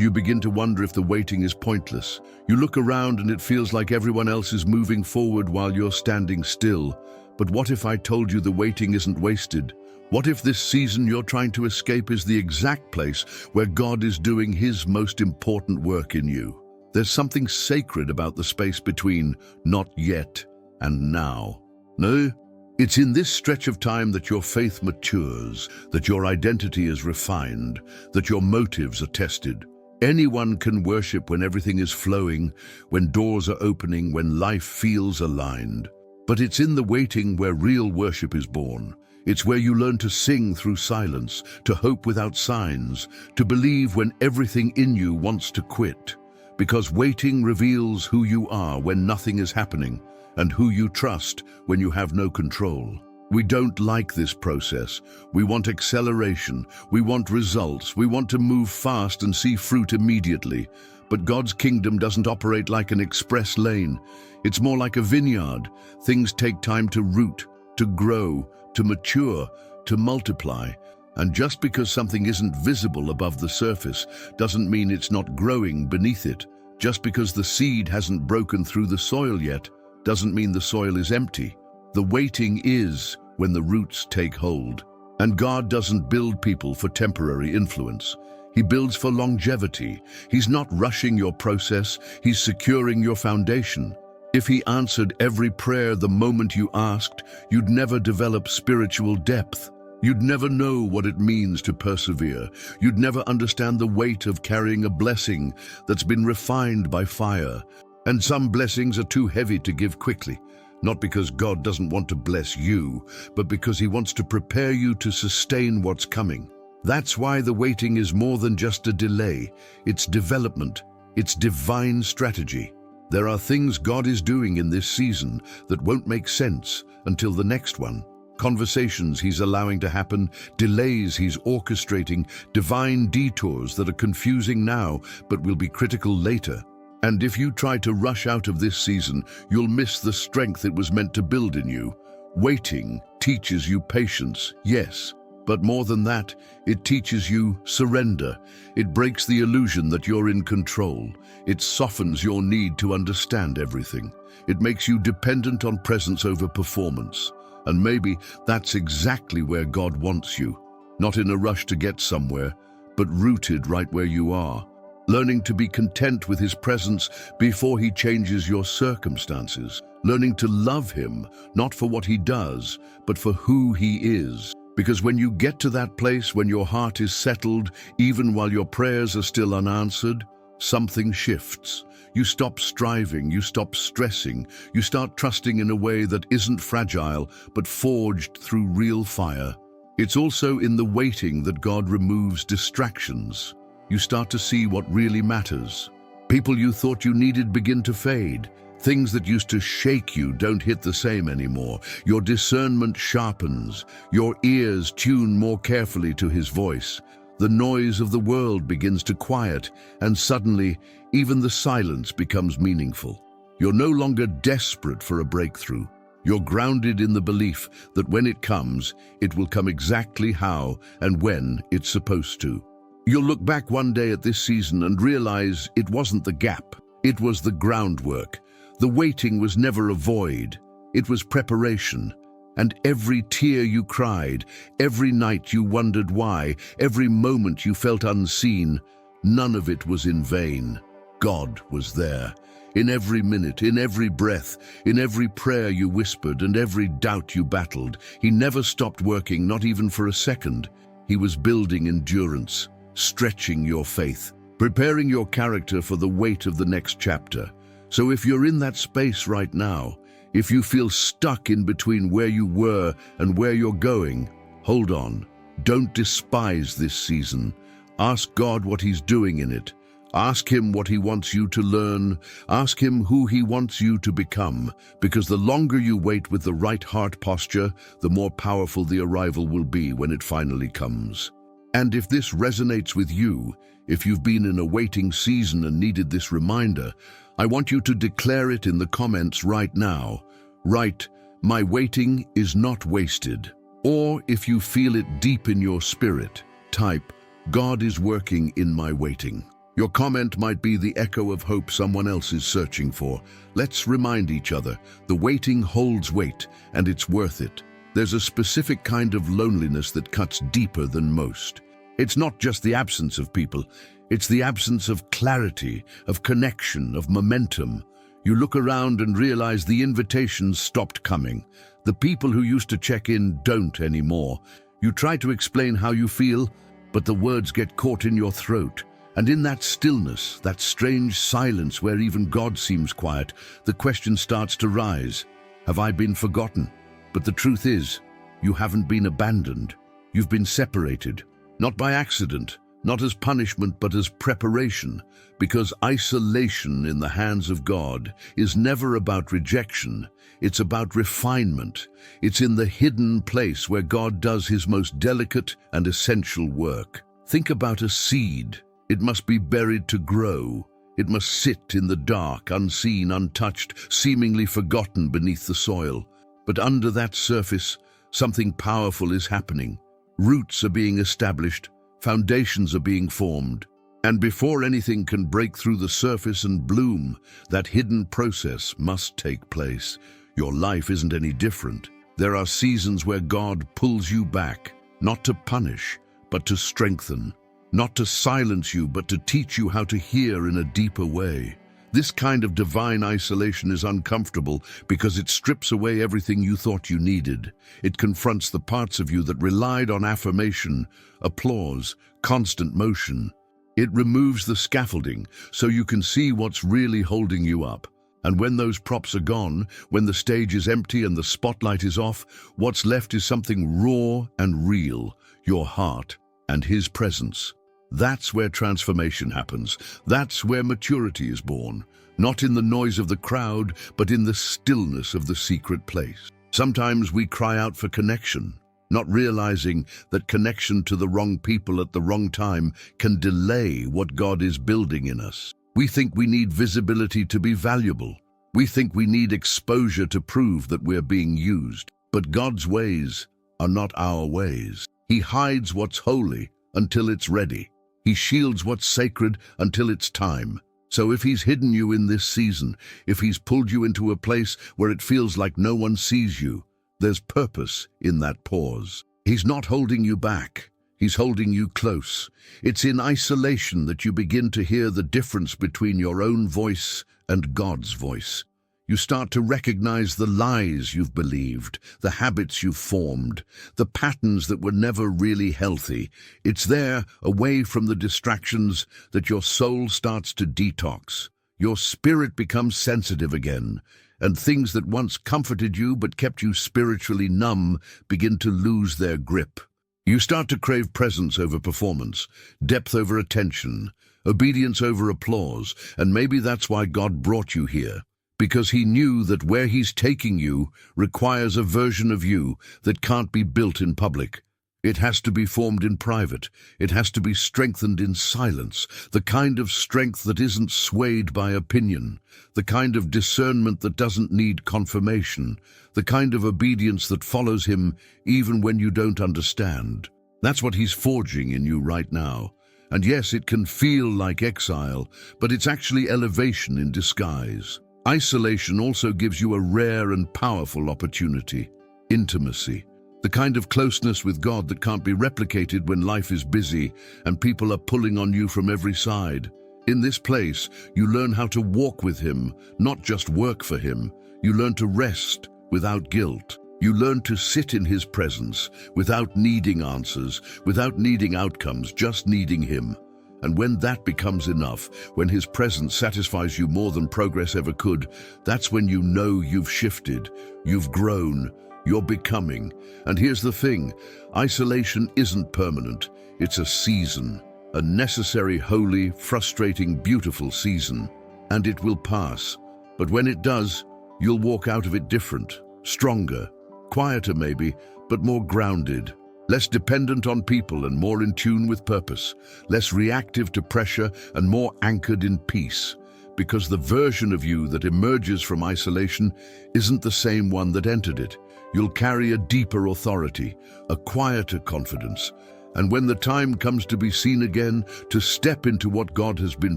you begin to wonder if the waiting is pointless. You look around and it feels like everyone else is moving forward while you're standing still. But what if I told you the waiting isn't wasted? What if this season you're trying to escape is the exact place where God is doing His most important work in you? There's something sacred about the space between not yet and now. No? It's in this stretch of time that your faith matures, that your identity is refined, that your motives are tested. Anyone can worship when everything is flowing, when doors are opening, when life feels aligned. But it's in the waiting where real worship is born. It's where you learn to sing through silence, to hope without signs, to believe when everything in you wants to quit. Because waiting reveals who you are when nothing is happening, and who you trust when you have no control. We don't like this process. We want acceleration. We want results. We want to move fast and see fruit immediately. But God's kingdom doesn't operate like an express lane. It's more like a vineyard. Things take time to root, to grow, to mature, to multiply. And just because something isn't visible above the surface doesn't mean it's not growing beneath it. Just because the seed hasn't broken through the soil yet doesn't mean the soil is empty. The waiting is when the roots take hold. And God doesn't build people for temporary influence. He builds for longevity. He's not rushing your process, He's securing your foundation. If He answered every prayer the moment you asked, you'd never develop spiritual depth. You'd never know what it means to persevere. You'd never understand the weight of carrying a blessing that's been refined by fire. And some blessings are too heavy to give quickly. Not because God doesn't want to bless you, but because He wants to prepare you to sustain what's coming. That's why the waiting is more than just a delay. It's development. It's divine strategy. There are things God is doing in this season that won't make sense until the next one. conversations he's allowing to happen, delays he's orchestrating, divine detours that are confusing now but will be critical later. And if you try to rush out of this season, you'll miss the strength it was meant to build in you. Waiting teaches you patience, yes, but more than that, it teaches you surrender. It breaks the illusion that you're in control. It softens your need to understand everything. It makes you dependent on presence over performance. And maybe that's exactly where God wants you. Not in a rush to get somewhere, but rooted right where you are. Learning to be content with his presence before he changes your circumstances. Learning to love him, not for what he does, but for who he is. Because when you get to that place, when your heart is settled, even while your prayers are still unanswered, something shifts. You stop striving, you stop stressing, you start trusting in a way that isn't fragile, but forged through real fire. It's also in the waiting that God removes distractions. You start to see what really matters. People you thought you needed begin to fade. Things that used to shake you don't hit the same anymore. Your discernment sharpens. Your ears tune more carefully to his voice. The noise of the world begins to quiet, and suddenly, even the silence becomes meaningful. You're no longer desperate for a breakthrough. You're grounded in the belief that when it comes, it will come exactly how and when it's supposed to. You'll look back one day at this season and realize it wasn't the gap. It was the groundwork. The waiting was never a void. It was preparation. And every tear you cried, every night you wondered why, every moment you felt unseen, none of it was in vain. God was there. In every minute, in every breath, in every prayer you whispered and every doubt you battled, he never stopped working, not even for a second. He was building endurance, stretching your faith, preparing your character for the weight of the next chapter. So if you're in that space right now, if you feel stuck in between where you were and where you're going, hold on. Don't despise this season. Ask God what he's doing in it. Ask him what he wants you to learn. Ask him who he wants you to become, because the longer you wait with the right heart posture, the more powerful the arrival will be when it finally comes. And if this resonates with you, if you've been in a waiting season and needed this reminder, I want you to declare it in the comments right now. Write, "My waiting is not wasted." Or if you feel it deep in your spirit, type, "God is working in my waiting." Your comment might be the echo of hope someone else is searching for. Let's remind each other, the waiting holds weight, and it's worth it. There's a specific kind of loneliness that cuts deeper than most. It's not just the absence of people, it's the absence of clarity, of connection, of momentum. You look around and realize the invitations stopped coming. The people who used to check in don't anymore. You try to explain how you feel, but the words get caught in your throat. And in that stillness, that strange silence where even God seems quiet, the question starts to rise. Have I been forgotten? But the truth is, you haven't been abandoned. You've been separated, not by accident, not as punishment, but as preparation, because isolation in the hands of God is never about rejection. It's about refinement. It's in the hidden place where God does his most delicate and essential work. Think about a seed. It must be buried to grow. It must sit in the dark, unseen, untouched, seemingly forgotten beneath the soil. But under that surface, something powerful is happening. Roots are being established. Foundations are being formed. And before anything can break through the surface and bloom, that hidden process must take place. Your life isn't any different. There are seasons where God pulls you back, not to punish, but to strengthen. Not to silence you, but to teach you how to hear in a deeper way. This kind of divine isolation is uncomfortable because it strips away everything you thought you needed. It confronts the parts of you that relied on affirmation, applause, constant motion. It removes the scaffolding so you can see what's really holding you up. And when those props are gone, when the stage is empty and the spotlight is off, what's left is something raw and real, your heart and his presence. That's where transformation happens. That's where maturity is born. Not in the noise of the crowd, but in the stillness of the secret place. Sometimes we cry out for connection, not realizing that connection to the wrong people at the wrong time can delay what God is building in us. We think we need visibility to be valuable. We think we need exposure to prove that we're being used. But God's ways are not our ways. He hides what's holy until it's ready. He shields what's sacred until it's time. So if He's hidden you in this season, if He's pulled you into a place where it feels like no one sees you, there's purpose in that pause. He's not holding you back. He's holding you close. It's in isolation that you begin to hear the difference between your own voice and God's voice. You start to recognize the lies you've believed, the habits you've formed, the patterns that were never really healthy. It's there, away from the distractions, that your soul starts to detox. Your spirit becomes sensitive again, and things that once comforted you but kept you spiritually numb begin to lose their grip. You start to crave presence over performance, depth over attention, obedience over applause, and maybe that's why God brought you here. Because He knew that where He's taking you requires a version of you that can't be built in public. It has to be formed in private. It has to be strengthened in silence, the kind of strength that isn't swayed by opinion, the kind of discernment that doesn't need confirmation, the kind of obedience that follows Him even when you don't understand. That's what He's forging in you right now. And yes, it can feel like exile, but it's actually elevation in disguise. Isolation also gives you a rare and powerful opportunity: intimacy. The kind of closeness with God that can't be replicated when life is busy and people are pulling on you from every side. In this place, you learn how to walk with Him, not just work for Him. You learn to rest without guilt. You learn to sit in His presence without needing answers, without needing outcomes, just needing Him. And when that becomes enough, when His presence satisfies you more than progress ever could, that's when you know you've shifted, you've grown, you're becoming. And here's the thing: isolation isn't permanent. It's a season, a necessary, holy, frustrating, beautiful season. And it will pass. But when it does, you'll walk out of it different, stronger, quieter maybe, but more grounded. Less dependent on people and more in tune with purpose, less reactive to pressure and more anchored in peace. Because the version of you that emerges from isolation isn't the same one that entered it. You'll carry a deeper authority, a quieter confidence. And when the time comes to be seen again, to step into what God has been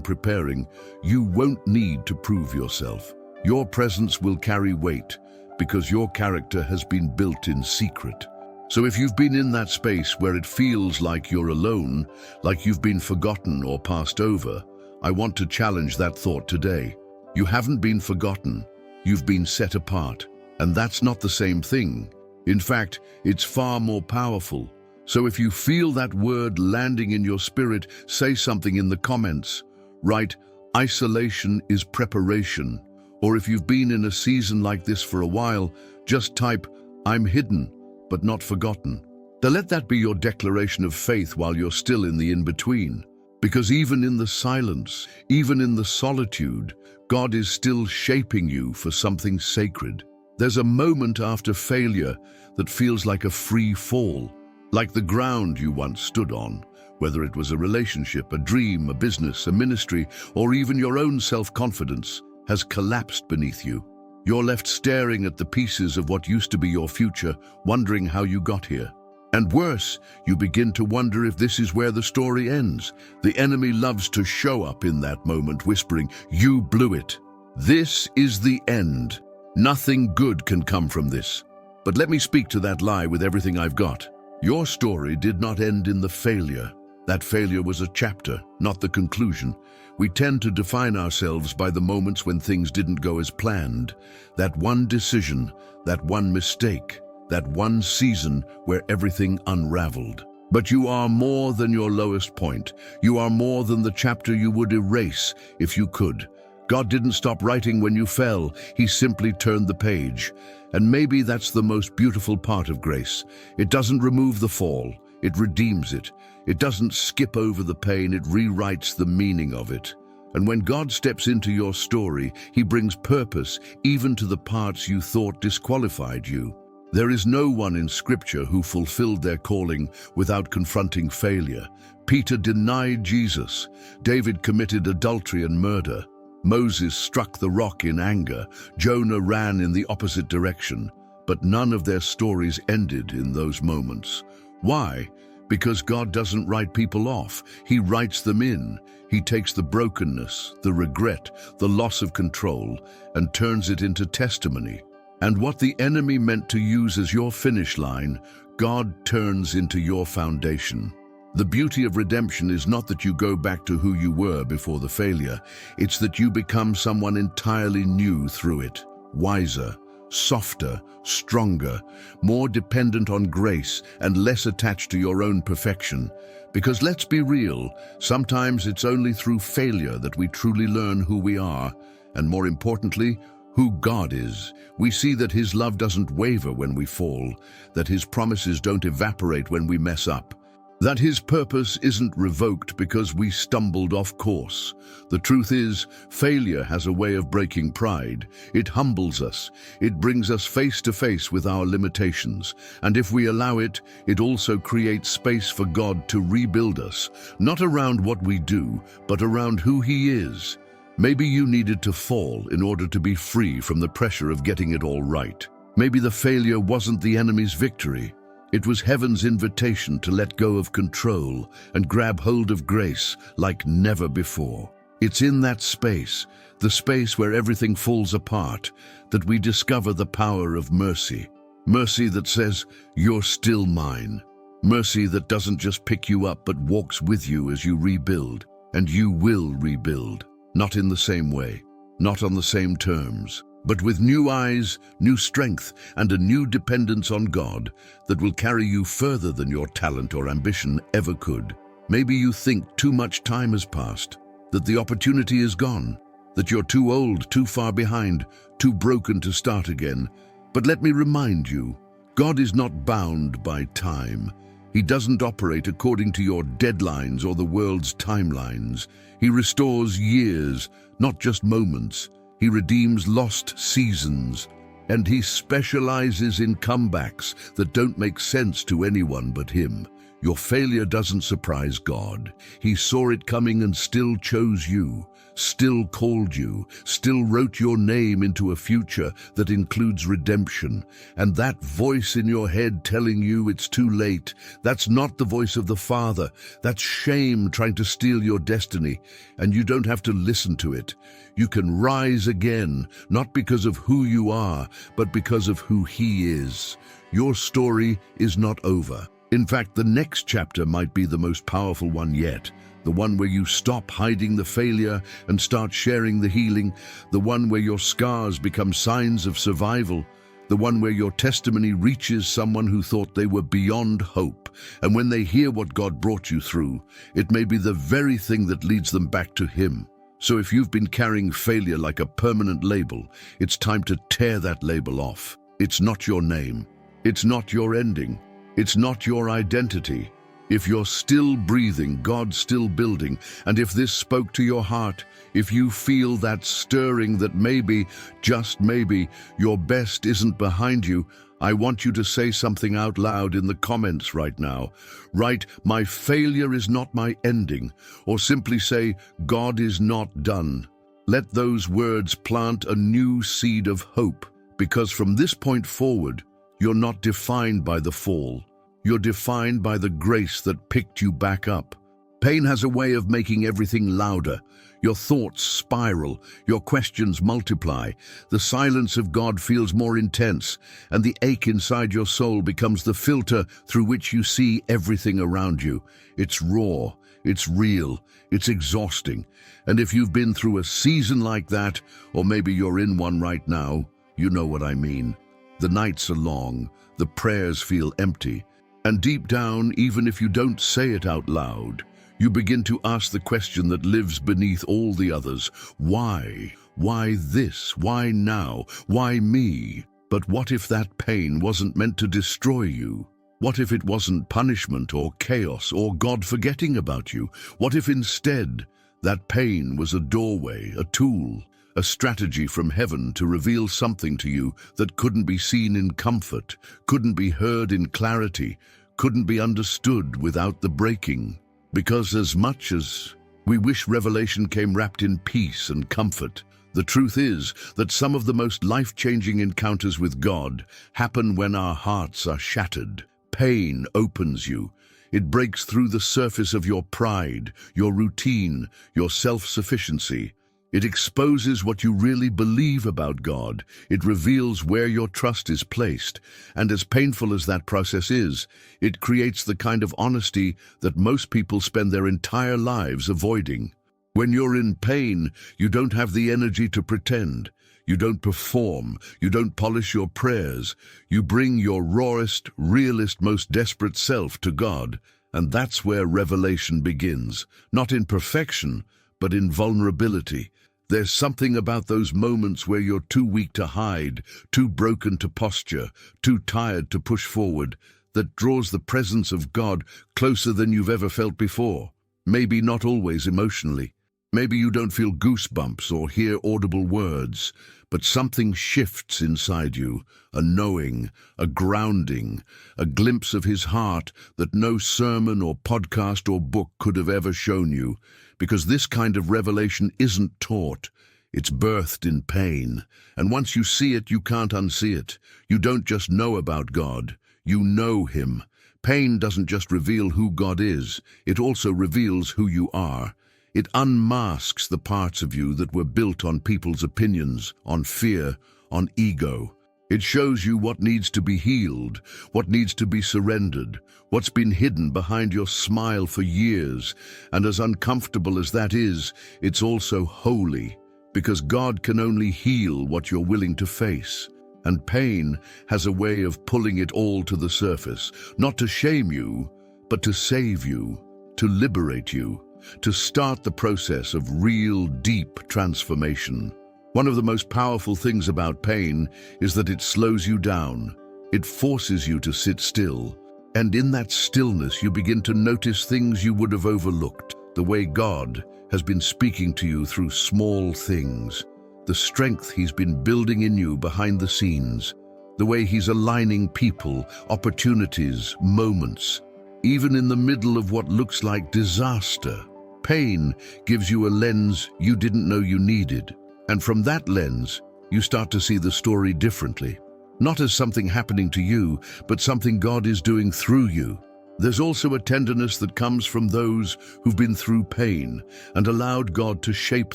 preparing, you won't need to prove yourself. Your presence will carry weight because your character has been built in secret. So if you've been in that space where it feels like you're alone, like you've been forgotten or passed over, I want to challenge that thought today. You haven't been forgotten, you've been set apart. And that's not the same thing. In fact, it's far more powerful. So if you feel that word landing in your spirit, say something in the comments. Write, "Isolation is preparation." Or if you've been in a season like this for a while, just type, "I'm hidden, but not forgotten." Now let that be your declaration of faith while you're still in the in-between. Because even in the silence, even in the solitude, God is still shaping you for something sacred. There's a moment after failure that feels like a free fall, like the ground you once stood on, whether it was a relationship, a dream, a business, a ministry, or even your own self-confidence, has collapsed beneath you. You're left staring at the pieces of what used to be your future, wondering how you got here. And worse, you begin to wonder if this is where the story ends. The enemy loves to show up in that moment, whispering, "You blew it. This is the end. Nothing good can come from this." But let me speak to that lie with everything I've got. Your story did not end in the failure. That failure was a chapter, not the conclusion. We tend to define ourselves by the moments when things didn't go as planned. That one decision, that one mistake, that one season where everything unraveled. But you are more than your lowest point. You are more than the chapter you would erase if you could. God didn't stop writing when you fell. He simply turned the page. And maybe that's the most beautiful part of grace. It doesn't remove the fall. It redeems it. It doesn't skip over the pain. It rewrites the meaning of it. And when God steps into your story, He brings purpose even to the parts you thought disqualified you. There is no one in Scripture who fulfilled their calling without confronting failure. Peter denied Jesus. David committed adultery and murder. Moses struck the rock in anger. Jonah ran in the opposite direction. But none of their stories ended in those moments. Why? Because God doesn't write people off. He writes them in. He takes the brokenness, the regret, the loss of control, and turns it into testimony. And what the enemy meant to use as your finish line, God turns into your foundation. The beauty of redemption is not that you go back to who you were before the failure. It's that you become someone entirely new through it. Wiser, softer, stronger, more dependent on grace and less attached to your own perfection. Because let's be real, sometimes it's only through failure that we truly learn who we are, and more importantly, who God is. We see that His love doesn't waver when we fall, that His promises don't evaporate when we mess up, that His purpose isn't revoked because we stumbled off course. The truth is, failure has a way of breaking pride. It humbles us. It brings us face to face with our limitations. And if we allow it, it also creates space for God to rebuild us, not around what we do, but around who He is. Maybe you needed to fall in order to be free from the pressure of getting it all right. Maybe the failure wasn't the enemy's victory. It was heaven's invitation to let go of control and grab hold of grace like never before. It's in that space, the space where everything falls apart, that we discover the power of mercy. Mercy that says, "You're still mine." Mercy that doesn't just pick you up but walks with you as you rebuild. And you will rebuild. Not in the same way, not on the same terms, but with new eyes, new strength, and a new dependence on God that will carry you further than your talent or ambition ever could. Maybe you think too much time has passed, that the opportunity is gone, that you're too old, too far behind, too broken to start again. But let me remind you, God is not bound by time. He doesn't operate according to your deadlines or the world's timelines. He restores years, not just moments. He redeems lost seasons. And He specializes in comebacks that don't make sense to anyone but Him. Your failure doesn't surprise God. He saw it coming and still chose you, still called you, still wrote your name into a future that includes redemption. And that voice in your head telling you it's too late, that's not the voice of the Father. That's shame trying to steal your destiny. And you don't have to listen to it. You can rise again, not because of who you are, but because of who He is. Your story is not over. In fact, the next chapter might be the most powerful one yet. The one where you stop hiding the failure and start sharing the healing. The one where your scars become signs of survival. The one where your testimony reaches someone who thought they were beyond hope. And when they hear what God brought you through, it may be the very thing that leads them back to Him. So if you've been carrying failure like a permanent label, it's time to tear that label off. It's not your name. It's not your ending. It's not your identity. If you're still breathing, God's still building. And if this spoke to your heart, if you feel that stirring that maybe, just maybe, your best isn't behind you, I want you to say something out loud in the comments right now. Write, "My failure is not my ending," or simply say, "God is not done." Let those words plant a new seed of hope, because from this point forward, you're not defined by the fall. You're defined by the grace that picked you back up. Pain has a way of making everything louder. Your thoughts spiral, your questions multiply. The silence of God feels more intense, and the ache inside your soul becomes the filter through which you see everything around you. It's raw, it's real, it's exhausting. And if you've been through a season like that, or maybe you're in one right now, you know what I mean. The nights are long, the prayers feel empty, and deep down, even if you don't say it out loud, you begin to ask the question that lives beneath all the others. Why? Why this? Why now? Why me? But what if that pain wasn't meant to destroy you? What if it wasn't punishment or chaos or God forgetting about you? What if instead that pain was a doorway, a tool, a strategy from heaven to reveal something to you that couldn't be seen in comfort, couldn't be heard in clarity, couldn't be understood without the breaking. Because as much as we wish revelation came wrapped in peace and comfort, the truth is that some of the most life-changing encounters with God happen when our hearts are shattered. Pain opens you. It breaks through the surface of your pride, your routine, your self-sufficiency. It exposes what you really believe about God. It reveals where your trust is placed. And as painful as that process is, it creates the kind of honesty that most people spend their entire lives avoiding. When you're in pain, you don't have the energy to pretend. You don't perform. You don't polish your prayers. You bring your rawest, realest, most desperate self to God. And that's where revelation begins. Not in perfection, but in vulnerability. There's something about those moments where you're too weak to hide, too broken to posture, too tired to push forward, that draws the presence of God closer than you've ever felt before. Maybe not always emotionally. Maybe you don't feel goosebumps or hear audible words, but something shifts inside you, a knowing, a grounding, a glimpse of his heart that no sermon or podcast or book could have ever shown you. Because this kind of revelation isn't taught, it's birthed in pain. And once you see it, you can't unsee it. You don't just know about God, you know him. Pain doesn't just reveal who God is, it also reveals who you are. It unmasks the parts of you that were built on people's opinions, on fear, on ego. It shows you what needs to be healed, what needs to be surrendered, what's been hidden behind your smile for years. And as uncomfortable as that is, it's also holy, because God can only heal what you're willing to face. And pain has a way of pulling it all to the surface, not to shame you, but to save you, to liberate you, to start the process of real, deep transformation. One of the most powerful things about pain is that it slows you down. It forces you to sit still. And in that stillness, you begin to notice things you would have overlooked. The way God has been speaking to you through small things. The strength he's been building in you behind the scenes. The way he's aligning people, opportunities, moments. Even in the middle of what looks like disaster. Pain gives you a lens you didn't know you needed. And from that lens, you start to see the story differently. Not as something happening to you, but something God is doing through you. There's also a tenderness that comes from those who've been through pain and allowed God to shape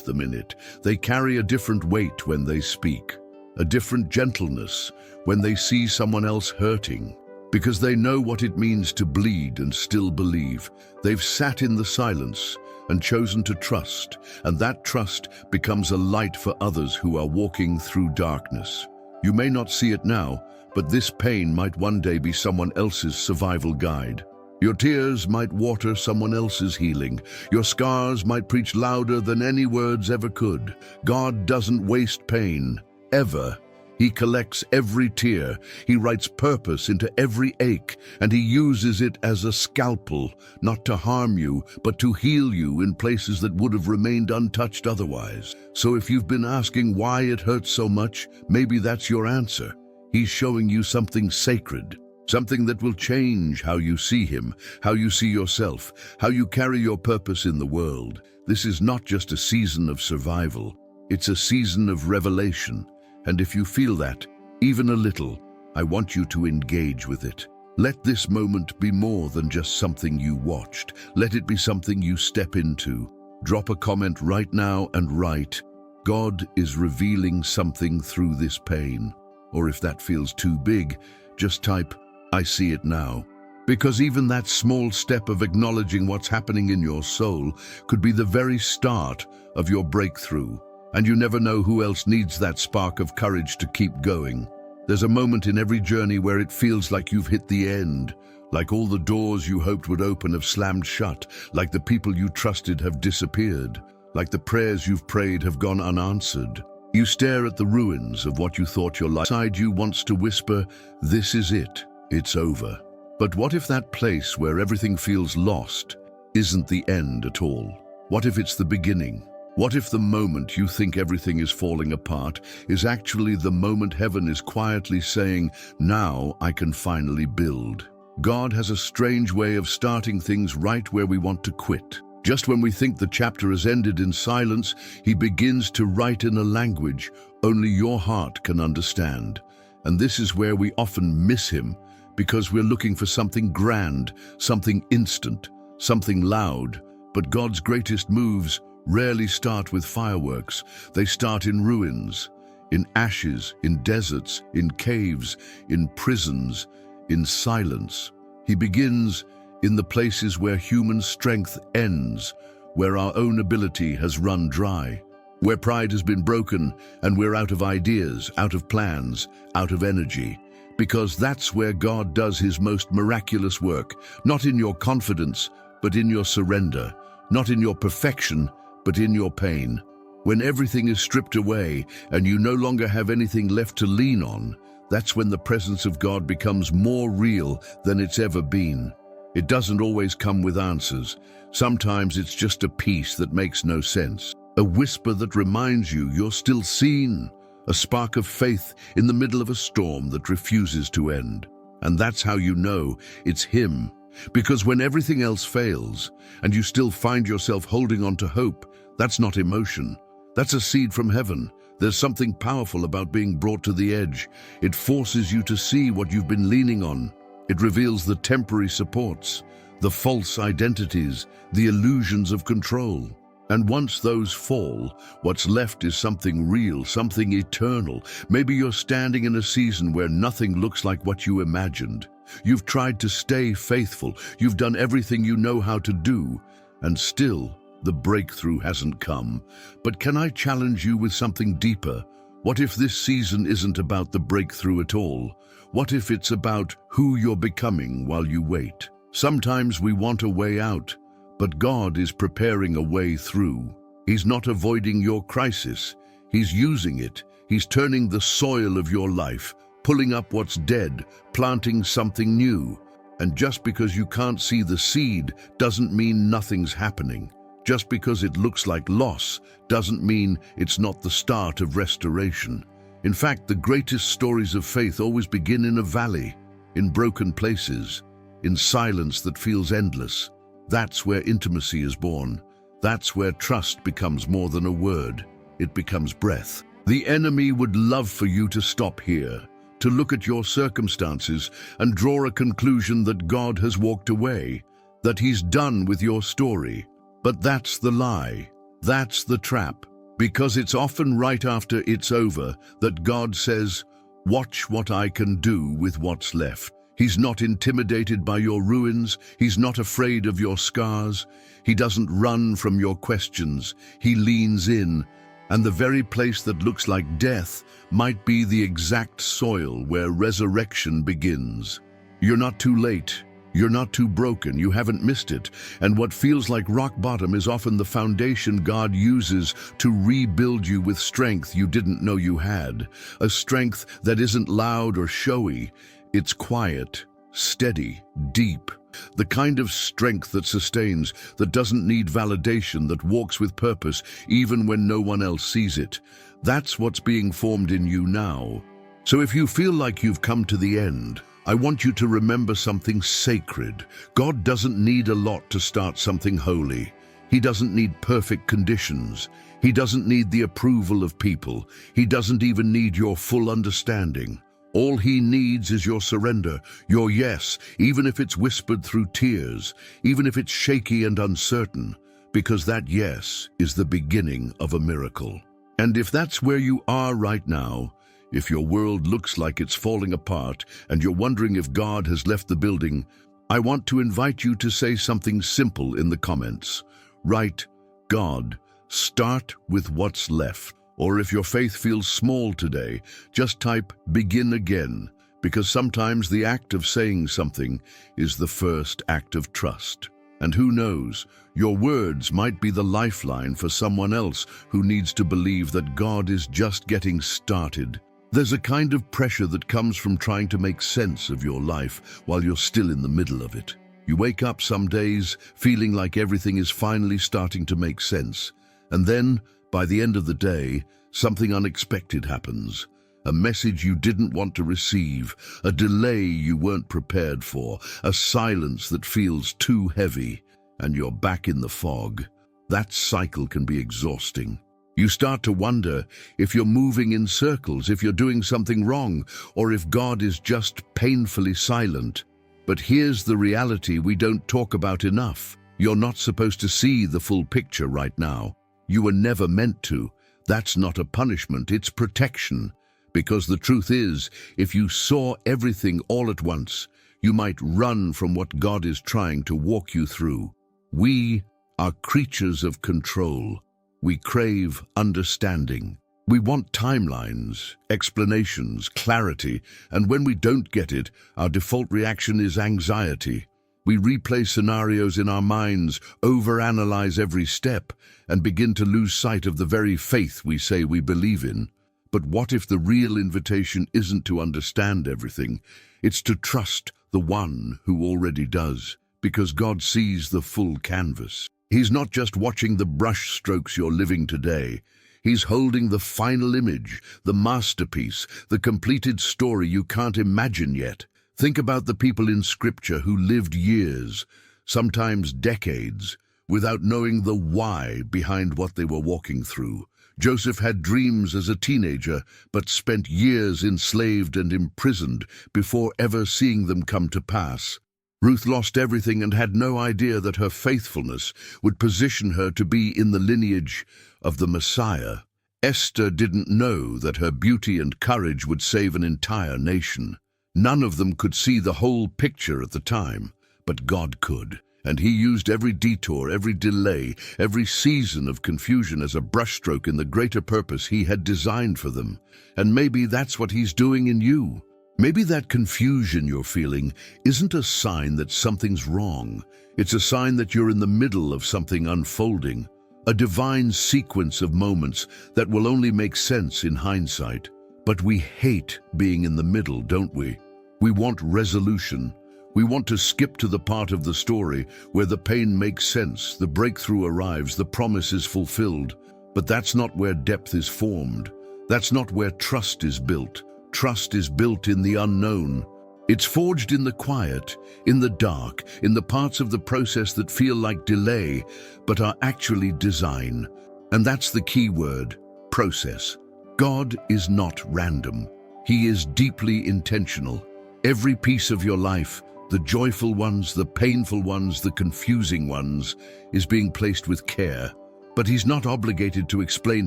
them in it. They carry a different weight when they speak, a different gentleness when they see someone else hurting, because they know what it means to bleed and still believe. They've sat in the silence and chosen to trust, and that trust becomes a light for others who are walking through darkness. You may not see it now, but this pain might one day be someone else's survival guide. Your tears might water someone else's healing. Your scars might preach louder than any words ever could. God doesn't waste pain, ever. He collects every tear, he writes purpose into every ache, and he uses it as a scalpel, not to harm you, but to heal you in places that would have remained untouched otherwise. So if you've been asking why it hurts so much, maybe that's your answer. He's showing you something sacred, something that will change how you see him, how you see yourself, how you carry your purpose in the world. This is not just a season of survival, it's a season of revelation. And if you feel that, even a little, I want you to engage with it. Let this moment be more than just something you watched. Let it be something you step into. Drop a comment right now and write, God is revealing something through this pain. Or if that feels too big, just type, I see it now. Because even that small step of acknowledging what's happening in your soul could be the very start of your breakthrough. And you never know who else needs that spark of courage to keep going. There's a moment in every journey where it feels like you've hit the end, like all the doors you hoped would open have slammed shut, like the people you trusted have disappeared, like the prayers you've prayed have gone unanswered. You stare at the ruins of what you thought your life. Inside you wants to whisper, this is it, it's over. But what if that place where everything feels lost isn't the end at all? What if it's the beginning? What if the moment you think everything is falling apart is actually the moment heaven is quietly saying, "Now I can finally build"? God has a strange way of starting things right where we want to quit. Just when we think the chapter has ended in silence, he begins to write in a language only your heart can understand. And this is where we often miss him, because we're looking for something grand, something instant, something loud. But God's greatest moves rarely start with fireworks. They start in ruins, in ashes, in deserts, in caves, in prisons, in silence. He begins in the places where human strength ends, where our own ability has run dry, where pride has been broken and we're out of ideas, out of plans, out of energy. Because that's where God does his most miraculous work, not in your confidence, but in your surrender, not in your perfection, but in your pain. When everything is stripped away and you no longer have anything left to lean on, that's when the presence of God becomes more real than it's ever been. It doesn't always come with answers. Sometimes it's just a peace that makes no sense. A whisper that reminds you you're still seen. A spark of faith in the middle of a storm that refuses to end. And that's how you know it's him. Because when everything else fails and you still find yourself holding on to hope, that's not emotion. That's a seed from heaven. There's something powerful about being brought to the edge. It forces you to see what you've been leaning on. It reveals the temporary supports, the false identities, the illusions of control. And once those fall, what's left is something real, something eternal. Maybe you're standing in a season where nothing looks like what you imagined. You've tried to stay faithful. You've done everything you know how to do. And still, the breakthrough hasn't come. But can I challenge you with something deeper? What if this season isn't about the breakthrough at all? What if it's about who you're becoming while you wait? Sometimes we want a way out, but God is preparing a way through. He's not avoiding your crisis. He's using it. He's turning the soil of your life, pulling up what's dead, planting something new. And just because you can't see the seed doesn't mean nothing's happening. Just because it looks like loss doesn't mean it's not the start of restoration. In fact, the greatest stories of faith always begin in a valley, in broken places, in silence that feels endless. That's where intimacy is born. That's where trust becomes more than a word. It becomes breath. The enemy would love for you to stop here, to look at your circumstances and draw a conclusion that God has walked away, that he's done with your story. But that's the lie. That's the trap. Because it's often right after it's over that God says, "Watch what I can do with what's left." He's not intimidated by your ruins. He's not afraid of your scars. He doesn't run from your questions. He leans in. And the very place that looks like death might be the exact soil where resurrection begins. You're not too late. You're not too broken. You haven't missed it. And what feels like rock bottom is often the foundation God uses to rebuild you with strength you didn't know you had. A strength that isn't loud or showy. It's quiet, steady, deep. The kind of strength that sustains, that doesn't need validation, that walks with purpose even when no one else sees it. That's what's being formed in you now. So if you feel like you've come to the end, I want you to remember something sacred. God doesn't need a lot to start something holy. He doesn't need perfect conditions. He doesn't need the approval of people. He doesn't even need your full understanding. All he needs is your surrender, your yes, even if it's whispered through tears, even if it's shaky and uncertain, because that yes is the beginning of a miracle. And if that's where you are right now, if your world looks like it's falling apart and you're wondering if God has left the building, I want to invite you to say something simple in the comments. Write, "God, start with what's left." Or if your faith feels small today, just type "begin again," because sometimes the act of saying something is the first act of trust. And who knows, your words might be the lifeline for someone else who needs to believe that God is just getting started. There's a kind of pressure that comes from trying to make sense of your life while you're still in the middle of it. You wake up some days feeling like everything is finally starting to make sense. And then, by the end of the day, something unexpected happens. A message you didn't want to receive, a delay you weren't prepared for, a silence that feels too heavy, and you're back in the fog. That cycle can be exhausting. You start to wonder if you're moving in circles, if you're doing something wrong, or if God is just painfully silent. But here's the reality we don't talk about enough. You're not supposed to see the full picture right now. You were never meant to. That's not a punishment, it's protection. Because the truth is, if you saw everything all at once, you might run from what God is trying to walk you through. We are creatures of control. We crave understanding. We want timelines, explanations, clarity, and when we don't get it, our default reaction is anxiety. We replay scenarios in our minds, overanalyze every step, and begin to lose sight of the very faith we say we believe in. But what if the real invitation isn't to understand everything? It's to trust the one who already does, because God sees the full canvas. He's not just watching the brush strokes you're living today. He's holding the final image, the masterpiece, the completed story you can't imagine yet. Think about the people in Scripture who lived years, sometimes decades, without knowing the why behind what they were walking through. Joseph had dreams as a teenager, but spent years enslaved and imprisoned before ever seeing them come to pass. Ruth lost everything and had no idea that her faithfulness would position her to be in the lineage of the Messiah. Esther didn't know that her beauty and courage would save an entire nation. None of them could see the whole picture at the time, but God could. And he used every detour, every delay, every season of confusion as a brushstroke in the greater purpose he had designed for them. And maybe that's what he's doing in you. Maybe that confusion you're feeling isn't a sign that something's wrong. It's a sign that you're in the middle of something unfolding, a divine sequence of moments that will only make sense in hindsight. But we hate being in the middle, don't we? We want resolution. We want to skip to the part of the story where the pain makes sense, the breakthrough arrives, the promise is fulfilled. But that's not where depth is formed. That's not where trust is built. Trust is built in the unknown. It's forged in the quiet, in the dark, in the parts of the process that feel like delay, but are actually design. And that's the key word, process. God is not random. He is deeply intentional. Every piece of your life, the joyful ones, the painful ones, the confusing ones, is being placed with care. But he's not obligated to explain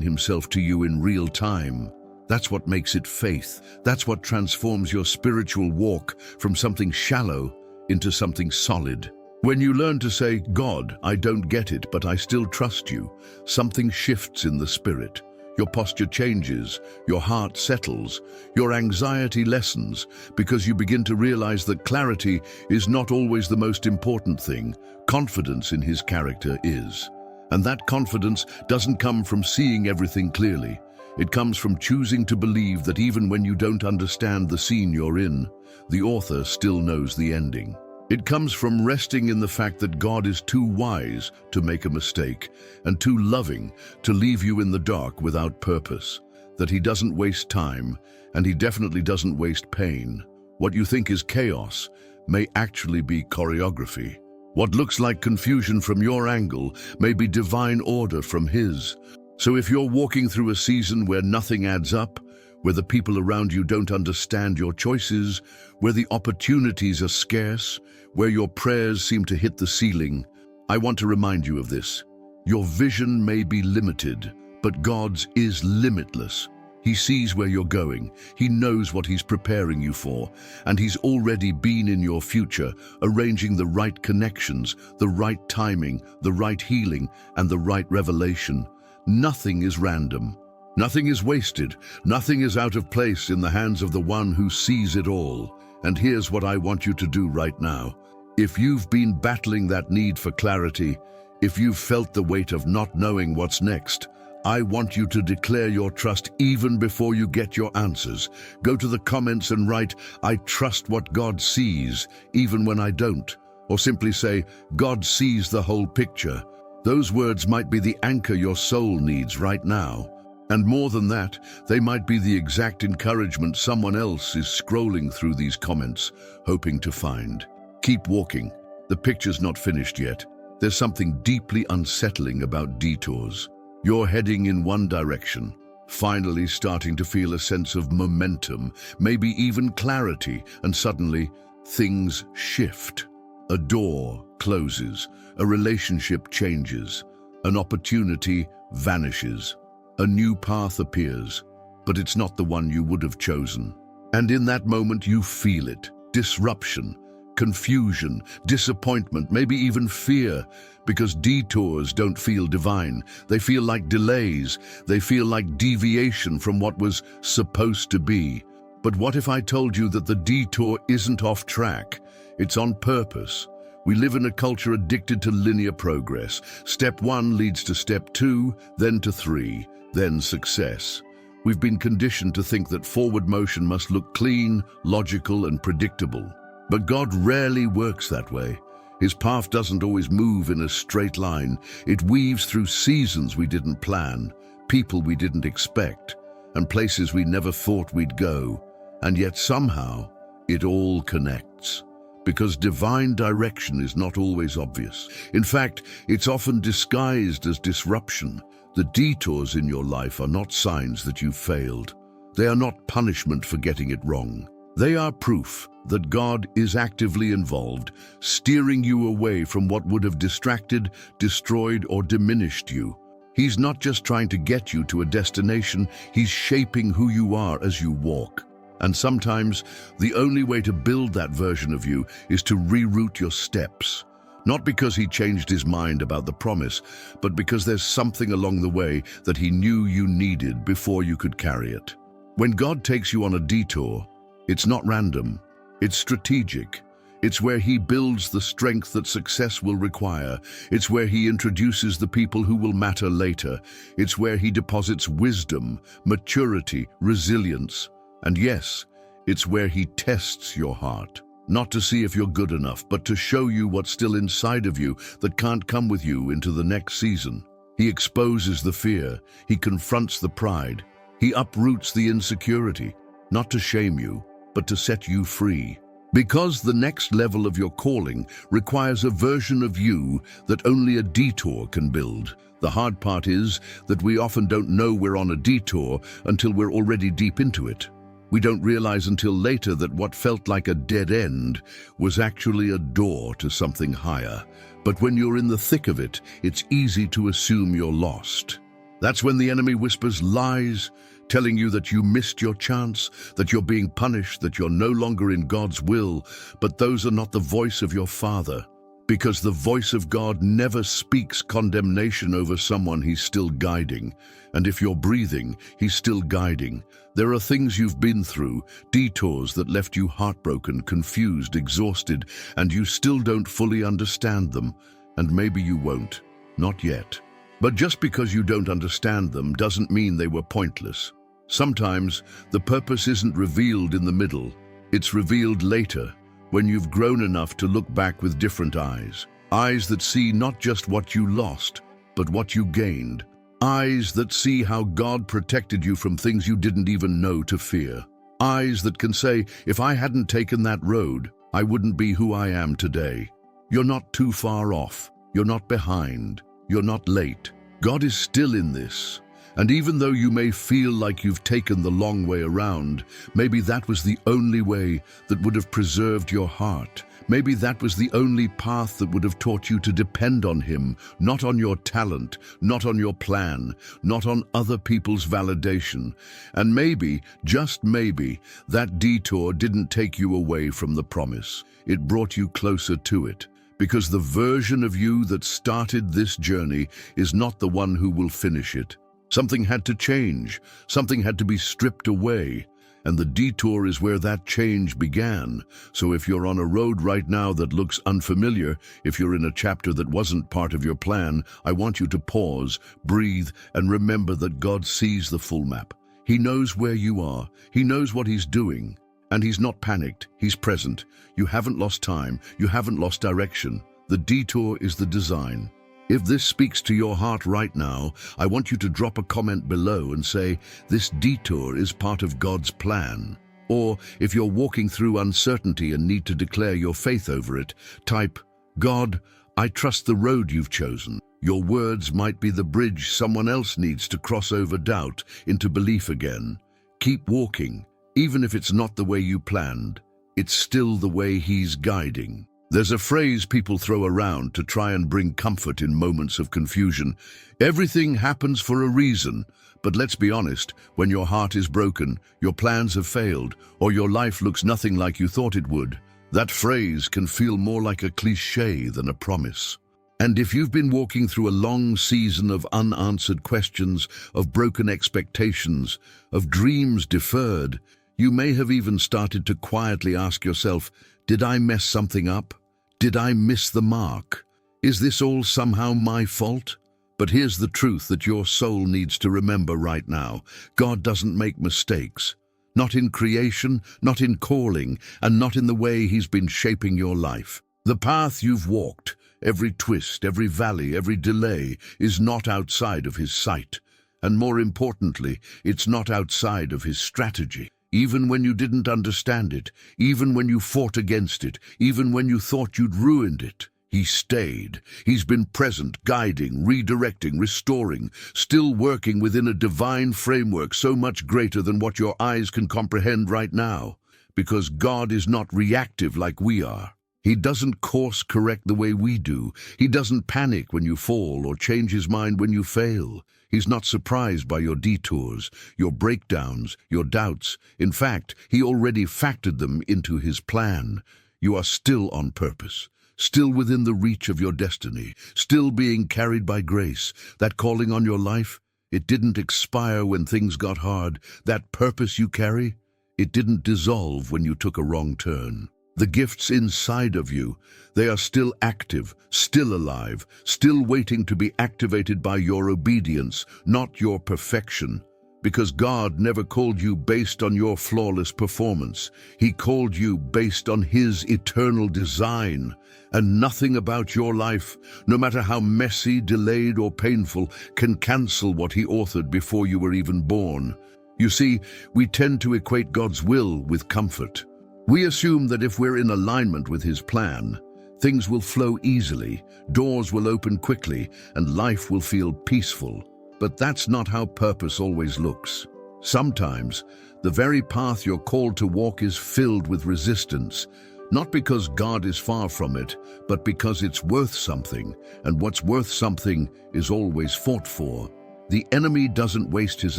himself to you in real time. That's what makes it faith. That's what transforms your spiritual walk from something shallow into something solid. When you learn to say, God, I don't get it, but I still trust you, something shifts in the spirit. Your posture changes, your heart settles, your anxiety lessens, because you begin to realize that clarity is not always the most important thing. Confidence in his character is. And that confidence doesn't come from seeing everything clearly. It comes from choosing to believe that even when you don't understand the scene you're in, the author still knows the ending. It comes from resting in the fact that God is too wise to make a mistake and too loving to leave you in the dark without purpose, that he doesn't waste time and he definitely doesn't waste pain. What you think is chaos may actually be choreography. What looks like confusion from your angle may be divine order from his. So if you're walking through a season where nothing adds up, where the people around you don't understand your choices, where the opportunities are scarce, where your prayers seem to hit the ceiling, I want to remind you of this. Your vision may be limited, but God's is limitless. He sees where you're going, he knows what he's preparing you for, and he's already been in your future, arranging the right connections, the right timing, the right healing, and the right revelation. Nothing is random. Nothing is wasted. Nothing is out of place in the hands of the one who sees it all. And here's what I want you to do right now. If you've been battling that need for clarity, if you've felt the weight of not knowing what's next, I want you to declare your trust even before you get your answers. Go to the comments and write, I trust what God sees, even when I don't. Or simply say, God sees the whole picture. Those words might be the anchor your soul needs right now. And more than that, they might be the exact encouragement someone else is scrolling through these comments, hoping to find. Keep walking. The picture's not finished yet. There's something deeply unsettling about detours. You're heading in one direction, finally starting to feel a sense of momentum, maybe even clarity, and suddenly things shift. A door closes, a relationship changes, an opportunity vanishes, a new path appears, but it's not the one you would have chosen. And in that moment you feel it, disruption, confusion, disappointment, maybe even fear, because detours don't feel divine. They feel like delays. They feel like deviation from what was supposed to be. But what if I told you that the detour isn't off track? It's on purpose. We live in a culture addicted to linear progress. Step 1 leads to step 2, then to 3, then success. We've been conditioned to think that forward motion must look clean, logical, and predictable. But God rarely works that way. His path doesn't always move in a straight line. It weaves through seasons we didn't plan, people we didn't expect, and places we never thought we'd go. And yet somehow, it all connects. Because divine direction is not always obvious. In fact, it's often disguised as disruption. The detours in your life are not signs that you've failed. They are not punishment for getting it wrong. They are proof that God is actively involved, steering you away from what would have distracted, destroyed, or diminished you. He's not just trying to get you to a destination, he's shaping who you are as you walk. And sometimes, the only way to build that version of you is to reroute your steps. Not because he changed his mind about the promise, but because there's something along the way that he knew you needed before you could carry it. When God takes you on a detour, it's not random, it's strategic. It's where he builds the strength that success will require. It's where he introduces the people who will matter later. It's where he deposits wisdom, maturity, resilience. And yes, it's where he tests your heart. Not to see if you're good enough, but to show you what's still inside of you that can't come with you into the next season. He exposes the fear. He confronts the pride. He uproots the insecurity, not to shame you, but to set you free. Because the next level of your calling requires a version of you that only a detour can build. The hard part is that we often don't know we're on a detour until we're already deep into it. We don't realize until later that what felt like a dead end was actually a door to something higher. But when you're in the thick of it, it's easy to assume you're lost. That's when the enemy whispers lies, telling you that you missed your chance, that you're being punished, that you're no longer in God's will. But those are not the voice of your Father, because the voice of God never speaks condemnation over someone he's still guiding. And if you're breathing, he's still guiding. There are things you've been through, detours that left you heartbroken, confused, exhausted, and you still don't fully understand them. And maybe you won't, not yet. But just because you don't understand them doesn't mean they were pointless. Sometimes the purpose isn't revealed in the middle. It's revealed later, when you've grown enough to look back with different eyes. Eyes that see not just what you lost, but what you gained. Eyes that see how God protected you from things you didn't even know to fear. Eyes that can say, if I hadn't taken that road, I wouldn't be who I am today. You're not too far off. You're not behind. You're not late. God is still in this. And even though you may feel like you've taken the long way around, maybe that was the only way that would have preserved your heart. Maybe that was the only path that would have taught you to depend on him, not on your talent, not on your plan, not on other people's validation. And maybe, just maybe, that detour didn't take you away from the promise. It brought you closer to it. Because the version of you that started this journey is not the one who will finish it. Something had to change. Something had to be stripped away. And the detour is where that change began. So if you're on a road right now that looks unfamiliar, if you're in a chapter that wasn't part of your plan, I want you to pause, breathe, and remember that God sees the full map. He knows where you are. He knows what he's doing. And he's not panicked. He's present. You haven't lost time. You haven't lost direction. The detour is the design. If this speaks to your heart right now, I want you to drop a comment below and say, "This detour is part of God's plan." Or, if you're walking through uncertainty and need to declare your faith over it, type, "God, I trust the road you've chosen." Your words might be the bridge someone else needs to cross over doubt into belief again. Keep walking, even if it's not the way you planned. It's still the way He's guiding. There's a phrase people throw around to try and bring comfort in moments of confusion. Everything happens for a reason. But let's be honest, when your heart is broken, your plans have failed, or your life looks nothing like you thought it would, that phrase can feel more like a cliché than a promise. And if you've been walking through a long season of unanswered questions, of broken expectations, of dreams deferred, you may have even started to quietly ask yourself, did I mess something up? Did I miss the mark? Is this all somehow my fault? But here's the truth that your soul needs to remember right now. God doesn't make mistakes. Not in creation, not in calling, and not in the way He's been shaping your life. The path you've walked, every twist, every valley, every delay, is not outside of His sight. And more importantly, it's not outside of His strategy. Even when you didn't understand it, even when you fought against it, even when you thought you'd ruined it, He stayed. He's been present, guiding, redirecting, restoring, still working within a divine framework so much greater than what your eyes can comprehend right now. Because God is not reactive like we are. He doesn't course correct the way we do. He doesn't panic when you fall or change His mind when you fail. He's not surprised by your detours, your breakdowns, your doubts. In fact, He already factored them into His plan. You are still on purpose. Still within the reach of your destiny, still being carried by grace. That calling on your life, it didn't expire when things got hard. That purpose you carry, it didn't dissolve when you took a wrong turn. The gifts inside of you, they are still active, still alive, still waiting to be activated by your obedience, not your perfection. Because God never called you based on your flawless performance. He called you based on His eternal design. And nothing about your life, no matter how messy, delayed, or painful, can cancel what He authored before you were even born. You see, we tend to equate God's will with comfort. We assume that if we're in alignment with His plan, things will flow easily, doors will open quickly, and life will feel peaceful. But that's not how purpose always looks. Sometimes, the very path you're called to walk is filled with resistance, not because God is far from it, but because it's worth something, and what's worth something is always fought for. The enemy doesn't waste his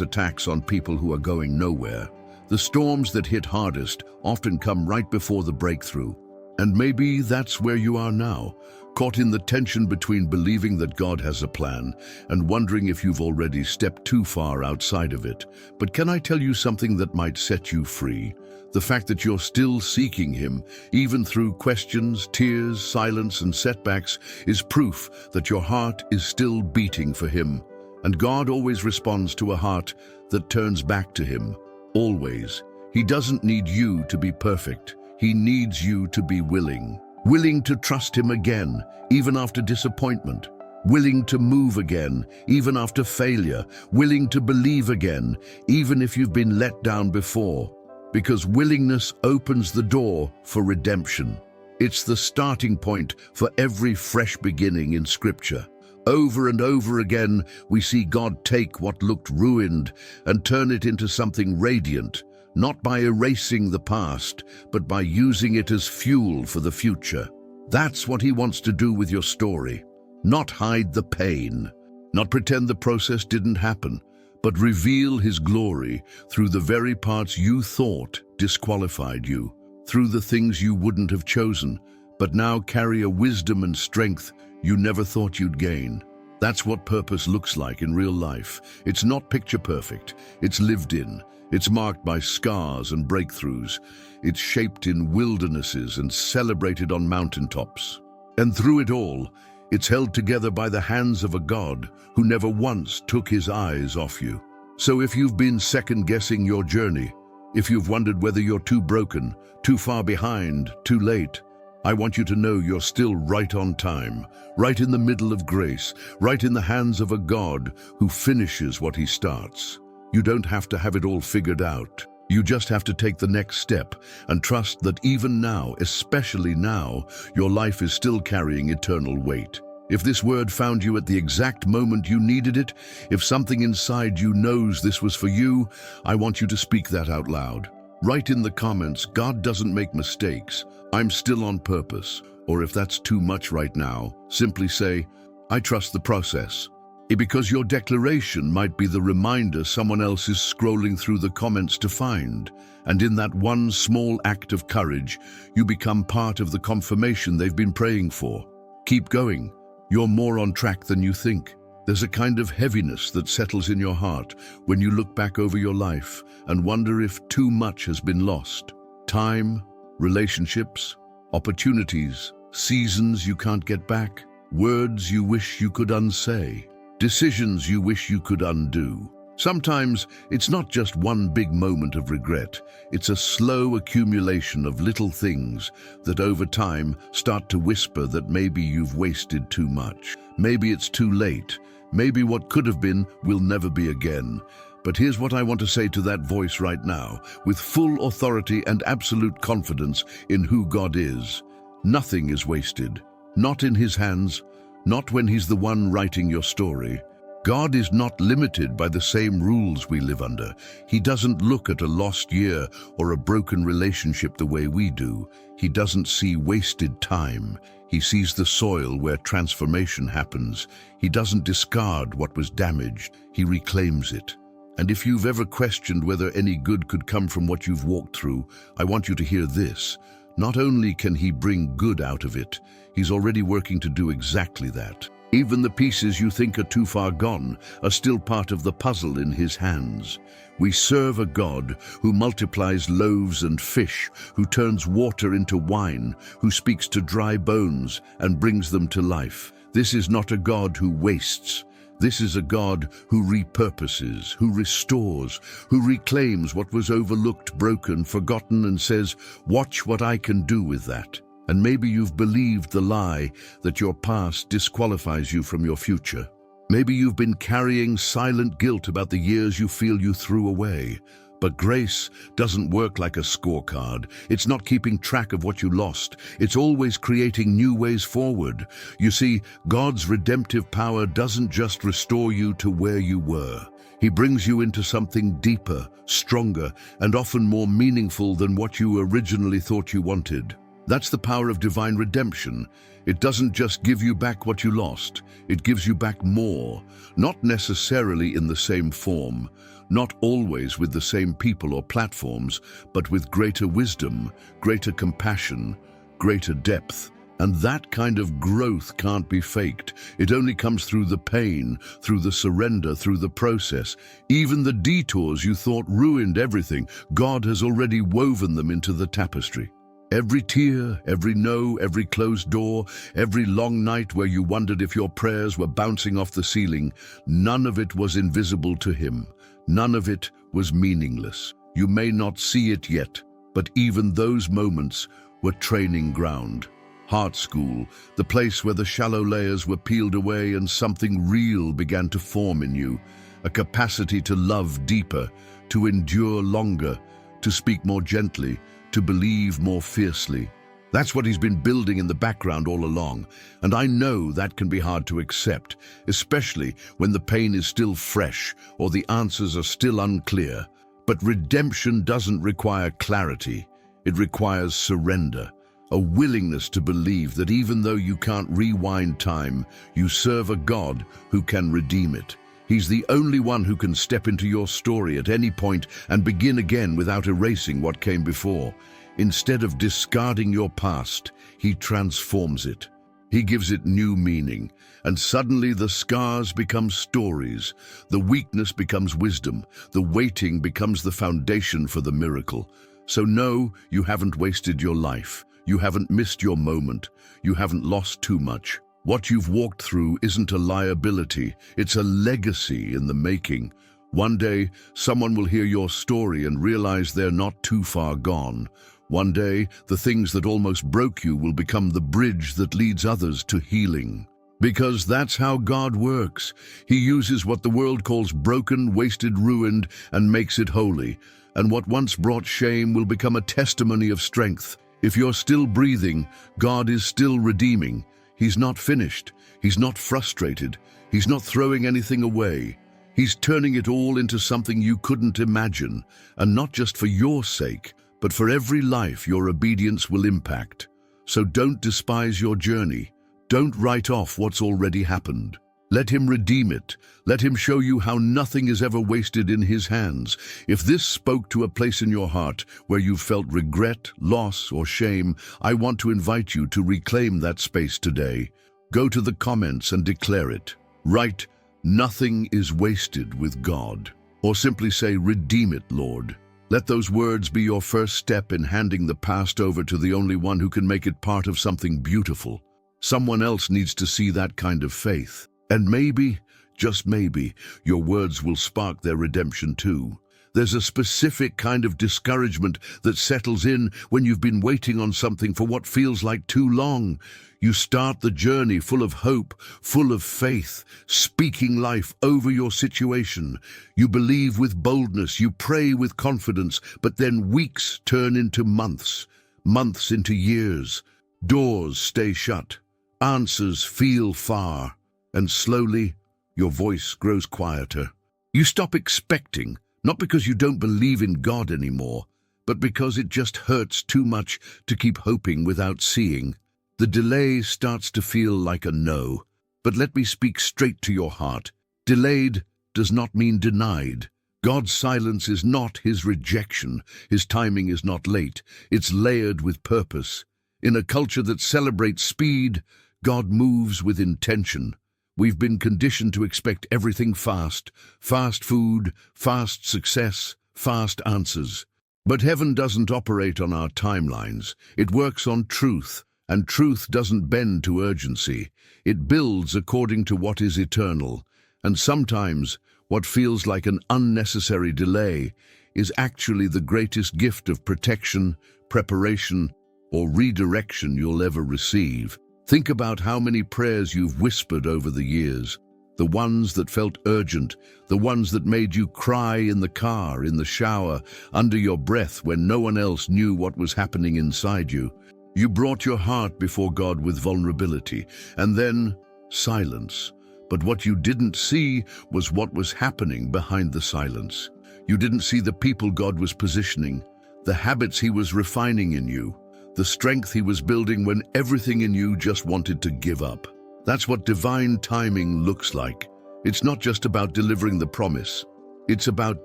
attacks on people who are going nowhere. The storms that hit hardest often come right before the breakthrough. And maybe that's where you are now, caught in the tension between believing that God has a plan and wondering if you've already stepped too far outside of it. But can I tell you something that might set you free? The fact that you're still seeking Him, even through questions, tears, silence, and setbacks, is proof that your heart is still beating for Him. And God always responds to a heart that turns back to Him. Always. He doesn't need you to be perfect. He needs you to be willing. Willing to trust Him again, even after disappointment. Willing to move again, even after failure. Willing to believe again, even if you've been let down before. Because willingness opens the door for redemption. It's the starting point for every fresh beginning in Scripture. Over and over again, we see God take what looked ruined and turn it into something radiant. Not by erasing the past, but by using it as fuel for the future. That's what He wants to do with your story. Not hide the pain, not pretend the process didn't happen, but reveal His glory through the very parts you thought disqualified you, through the things you wouldn't have chosen, but now carry a wisdom and strength you never thought you'd gain. That's what purpose looks like in real life. It's not picture perfect, it's lived in. It's marked by scars and breakthroughs. It's shaped in wildernesses and celebrated on mountaintops. And through it all, it's held together by the hands of a God who never once took His eyes off you. So if you've been second-guessing your journey, if you've wondered whether you're too broken, too far behind, too late, I want you to know you're still right on time, right in the middle of grace, right in the hands of a God who finishes what he starts. You don't have to have it all figured out. You just have to take the next step and trust that even now, especially now, your life is still carrying eternal weight. If this word found you at the exact moment you needed it, if something inside you knows this was for you, I want you to speak that out loud. Write in the comments, God doesn't make mistakes. I'm still on purpose. Or if that's too much right now, simply say, I trust the process. Because your declaration might be the reminder someone else is scrolling through the comments to find. And in that one small act of courage, you become part of the confirmation they've been praying for. Keep going. You're more on track than you think. There's a kind of heaviness that settles in your heart when you look back over your life and wonder if too much has been lost. Time, relationships, opportunities, seasons you can't get back, words you wish you could unsay, decisions you wish you could undo. Sometimes it's not just one big moment of regret, it's a slow accumulation of little things that over time start to whisper that maybe you've wasted too much. Maybe it's too late. Maybe what could have been will never be again. But here's what I want to say to that voice right now, with full authority and absolute confidence in who God is. Nothing is wasted. Not in his hands, not when he's the one writing your story. God is not limited by the same rules we live under. He doesn't look at a lost year or a broken relationship the way we do. He doesn't see wasted time. He sees the soil where transformation happens. He doesn't discard what was damaged. He reclaims it. And if you've ever questioned whether any good could come from what you've walked through, I want you to hear this. Not only can he bring good out of it, he's already working to do exactly that. Even the pieces you think are too far gone are still part of the puzzle in his hands. We serve a God who multiplies loaves and fish, who turns water into wine, who speaks to dry bones and brings them to life. This is not a God who wastes. This is a God who repurposes, who restores, who reclaims what was overlooked, broken, forgotten, and says, watch what I can do with that. And maybe you've believed the lie that your past disqualifies you from your future. Maybe you've been carrying silent guilt about the years you feel you threw away. But grace doesn't work like a scorecard. It's not keeping track of what you lost. It's always creating new ways forward. You see, God's redemptive power doesn't just restore you to where you were. He brings you into something deeper, stronger, and often more meaningful than what you originally thought you wanted. That's the power of divine redemption. It doesn't just give you back what you lost, it gives you back more, not necessarily in the same form, not always with the same people or platforms, but with greater wisdom, greater compassion, greater depth. And that kind of growth can't be faked. It only comes through the pain, through the surrender, through the process. Even the detours you thought ruined everything, God has already woven them into the tapestry. Every tear, every no, every closed door, every long night where you wondered if your prayers were bouncing off the ceiling, none of it was invisible to him. None of it was meaningless. You may not see it yet, but even those moments were training ground. Heart school, the place where the shallow layers were peeled away and something real began to form in you. A capacity to love deeper, to endure longer, to speak more gently, to believe more fiercely. That's what he's been building in the background all along, and I know that can be hard to accept, especially when the pain is still fresh or the answers are still unclear. But redemption doesn't require clarity. It requires surrender, a willingness to believe that even though you can't rewind time, you serve a God who can redeem it. He's the only one who can step into your story at any point and begin again without erasing what came before. Instead of discarding your past, he transforms it. He gives it new meaning, and suddenly the scars become stories, the weakness becomes wisdom, the waiting becomes the foundation for the miracle. So no, you haven't wasted your life. You haven't missed your moment. You haven't lost too much. What you've walked through isn't a liability, it's a legacy in the making. One day, someone will hear your story and realize they're not too far gone. One day, the things that almost broke you will become the bridge that leads others to healing. Because that's how God works. He uses what the world calls broken, wasted, ruined, and makes it holy. And what once brought shame will become a testimony of strength. If you're still breathing, God is still redeeming. He's not finished. He's not frustrated. He's not throwing anything away. He's turning it all into something you couldn't imagine, and not just for your sake, but for every life your obedience will impact. So don't despise your journey. Don't write off what's already happened. Let him redeem it. Let him show you how nothing is ever wasted in his hands. If this spoke to a place in your heart where you've felt regret, loss, or shame, I want to invite you to reclaim that space today. Go to the comments and declare it. Write, "Nothing is wasted with God." Or simply say, "Redeem it, Lord." Let those words be your first step in handing the past over to the only one who can make it part of something beautiful. Someone else needs to see that kind of faith. And maybe, just maybe, your words will spark their redemption too. There's a specific kind of discouragement that settles in when you've been waiting on something for what feels like too long. You start the journey full of hope, full of faith, speaking life over your situation. You believe with boldness, you pray with confidence, but then weeks turn into months, months into years. Doors stay shut, answers feel far, and slowly your voice grows quieter. You stop expecting, not because you don't believe in God anymore, but because it just hurts too much to keep hoping without seeing. The delay starts to feel like a no. But let me speak straight to your heart. Delayed does not mean denied. God's silence is not his rejection. His timing is not late. It's layered with purpose. In a culture that celebrates speed, God moves with intention. We've been conditioned to expect everything fast. Fast food, fast success, fast answers. But heaven doesn't operate on our timelines. It works on truth, and truth doesn't bend to urgency. It builds according to what is eternal. And sometimes, what feels like an unnecessary delay is actually the greatest gift of protection, preparation, or redirection you'll ever receive. Think about how many prayers you've whispered over the years. The ones that felt urgent, the ones that made you cry in the car, in the shower, under your breath when no one else knew what was happening inside you. You brought your heart before God with vulnerability, and then silence. But what you didn't see was what was happening behind the silence. You didn't see the people God was positioning, the habits he was refining in you, the strength he was building when everything in you just wanted to give up. That's what divine timing looks like. It's not just about delivering the promise. It's about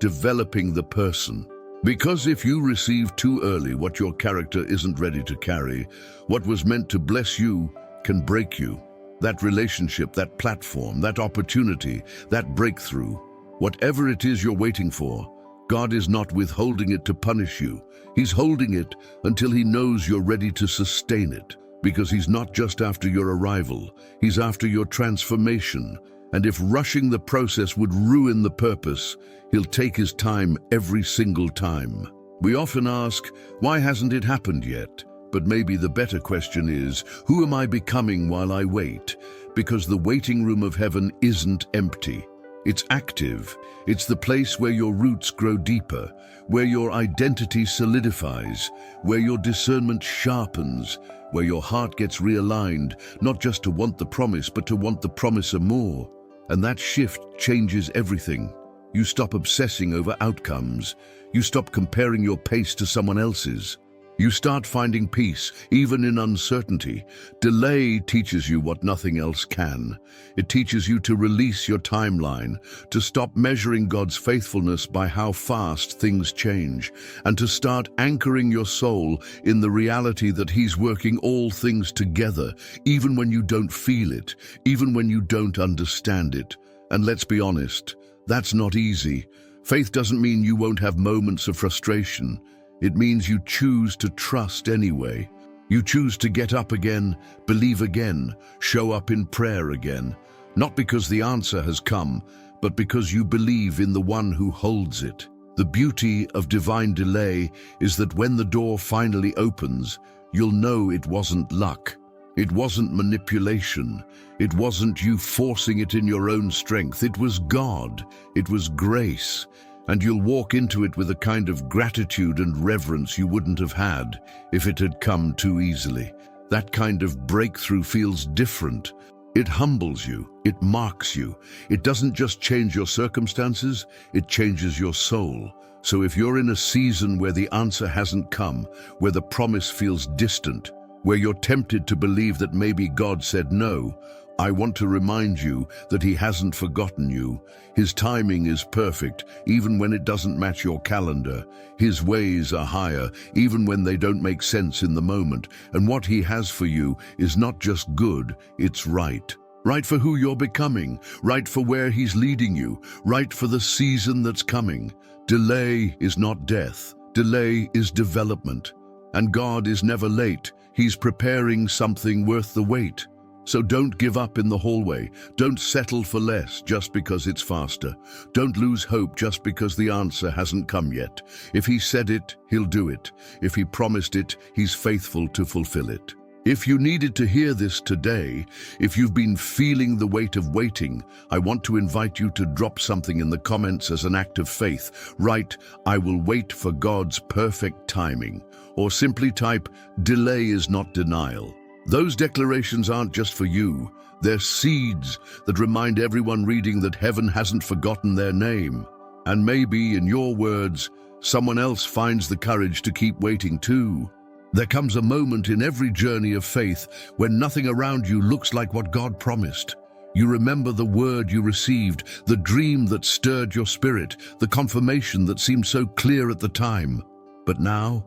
developing the person. Because if you receive too early what your character isn't ready to carry, what was meant to bless you can break you. That relationship, that platform, that opportunity, that breakthrough, whatever it is you're waiting for, God is not withholding it to punish you. He's holding it until he knows you're ready to sustain it. Because he's not just after your arrival, he's after your transformation. And if rushing the process would ruin the purpose, he'll take his time every single time. We often ask, why hasn't it happened yet? But maybe the better question is, who am I becoming while I wait? Because the waiting room of heaven isn't empty. It's active. It's the place where your roots grow deeper, where your identity solidifies, where your discernment sharpens, where your heart gets realigned, not just to want the promise, but to want the promiser more. And that shift changes everything. You stop obsessing over outcomes. You stop comparing your pace to someone else's. You start finding peace, even in uncertainty. Delay teaches you what nothing else can. It teaches you to release your timeline, to stop measuring God's faithfulness by how fast things change, and to start anchoring your soul in the reality that He's working all things together, even when you don't feel it, even when you don't understand it. And let's be honest, that's not easy. Faith doesn't mean you won't have moments of frustration. It means you choose to trust anyway. You choose to get up again, believe again, show up in prayer again. Not because the answer has come, but because you believe in the one who holds it. The beauty of divine delay is that when the door finally opens, you'll know it wasn't luck. It wasn't manipulation. It wasn't you forcing it in your own strength. It was God. It was grace. And you'll walk into it with a kind of gratitude and reverence you wouldn't have had if it had come too easily. That kind of breakthrough feels different. It humbles you. It marks you. It doesn't just change your circumstances, it changes your soul. So if you're in a season where the answer hasn't come, where the promise feels distant, where you're tempted to believe that maybe God said no, I want to remind you that He hasn't forgotten you. His timing is perfect, even when it doesn't match your calendar. His ways are higher, even when they don't make sense in the moment. And what He has for you is not just good, it's right. Right for who you're becoming, right for where He's leading you, right for the season that's coming. Delay is not death. Delay is development. And God is never late. He's preparing something worth the wait. So don't give up in the hallway. Don't settle for less just because it's faster. Don't lose hope just because the answer hasn't come yet. If He said it, He'll do it. If He promised it, He's faithful to fulfill it. If you needed to hear this today, if you've been feeling the weight of waiting, I want to invite you to drop something in the comments as an act of faith. Write, "I will wait for God's perfect timing." Or simply type, "Delay is not denial." Those declarations aren't just for you. They're seeds that remind everyone reading that heaven hasn't forgotten their name. And maybe, in your words, someone else finds the courage to keep waiting too. There comes a moment in every journey of faith when nothing around you looks like what God promised. You remember the word you received, the dream that stirred your spirit, the confirmation that seemed so clear at the time. But now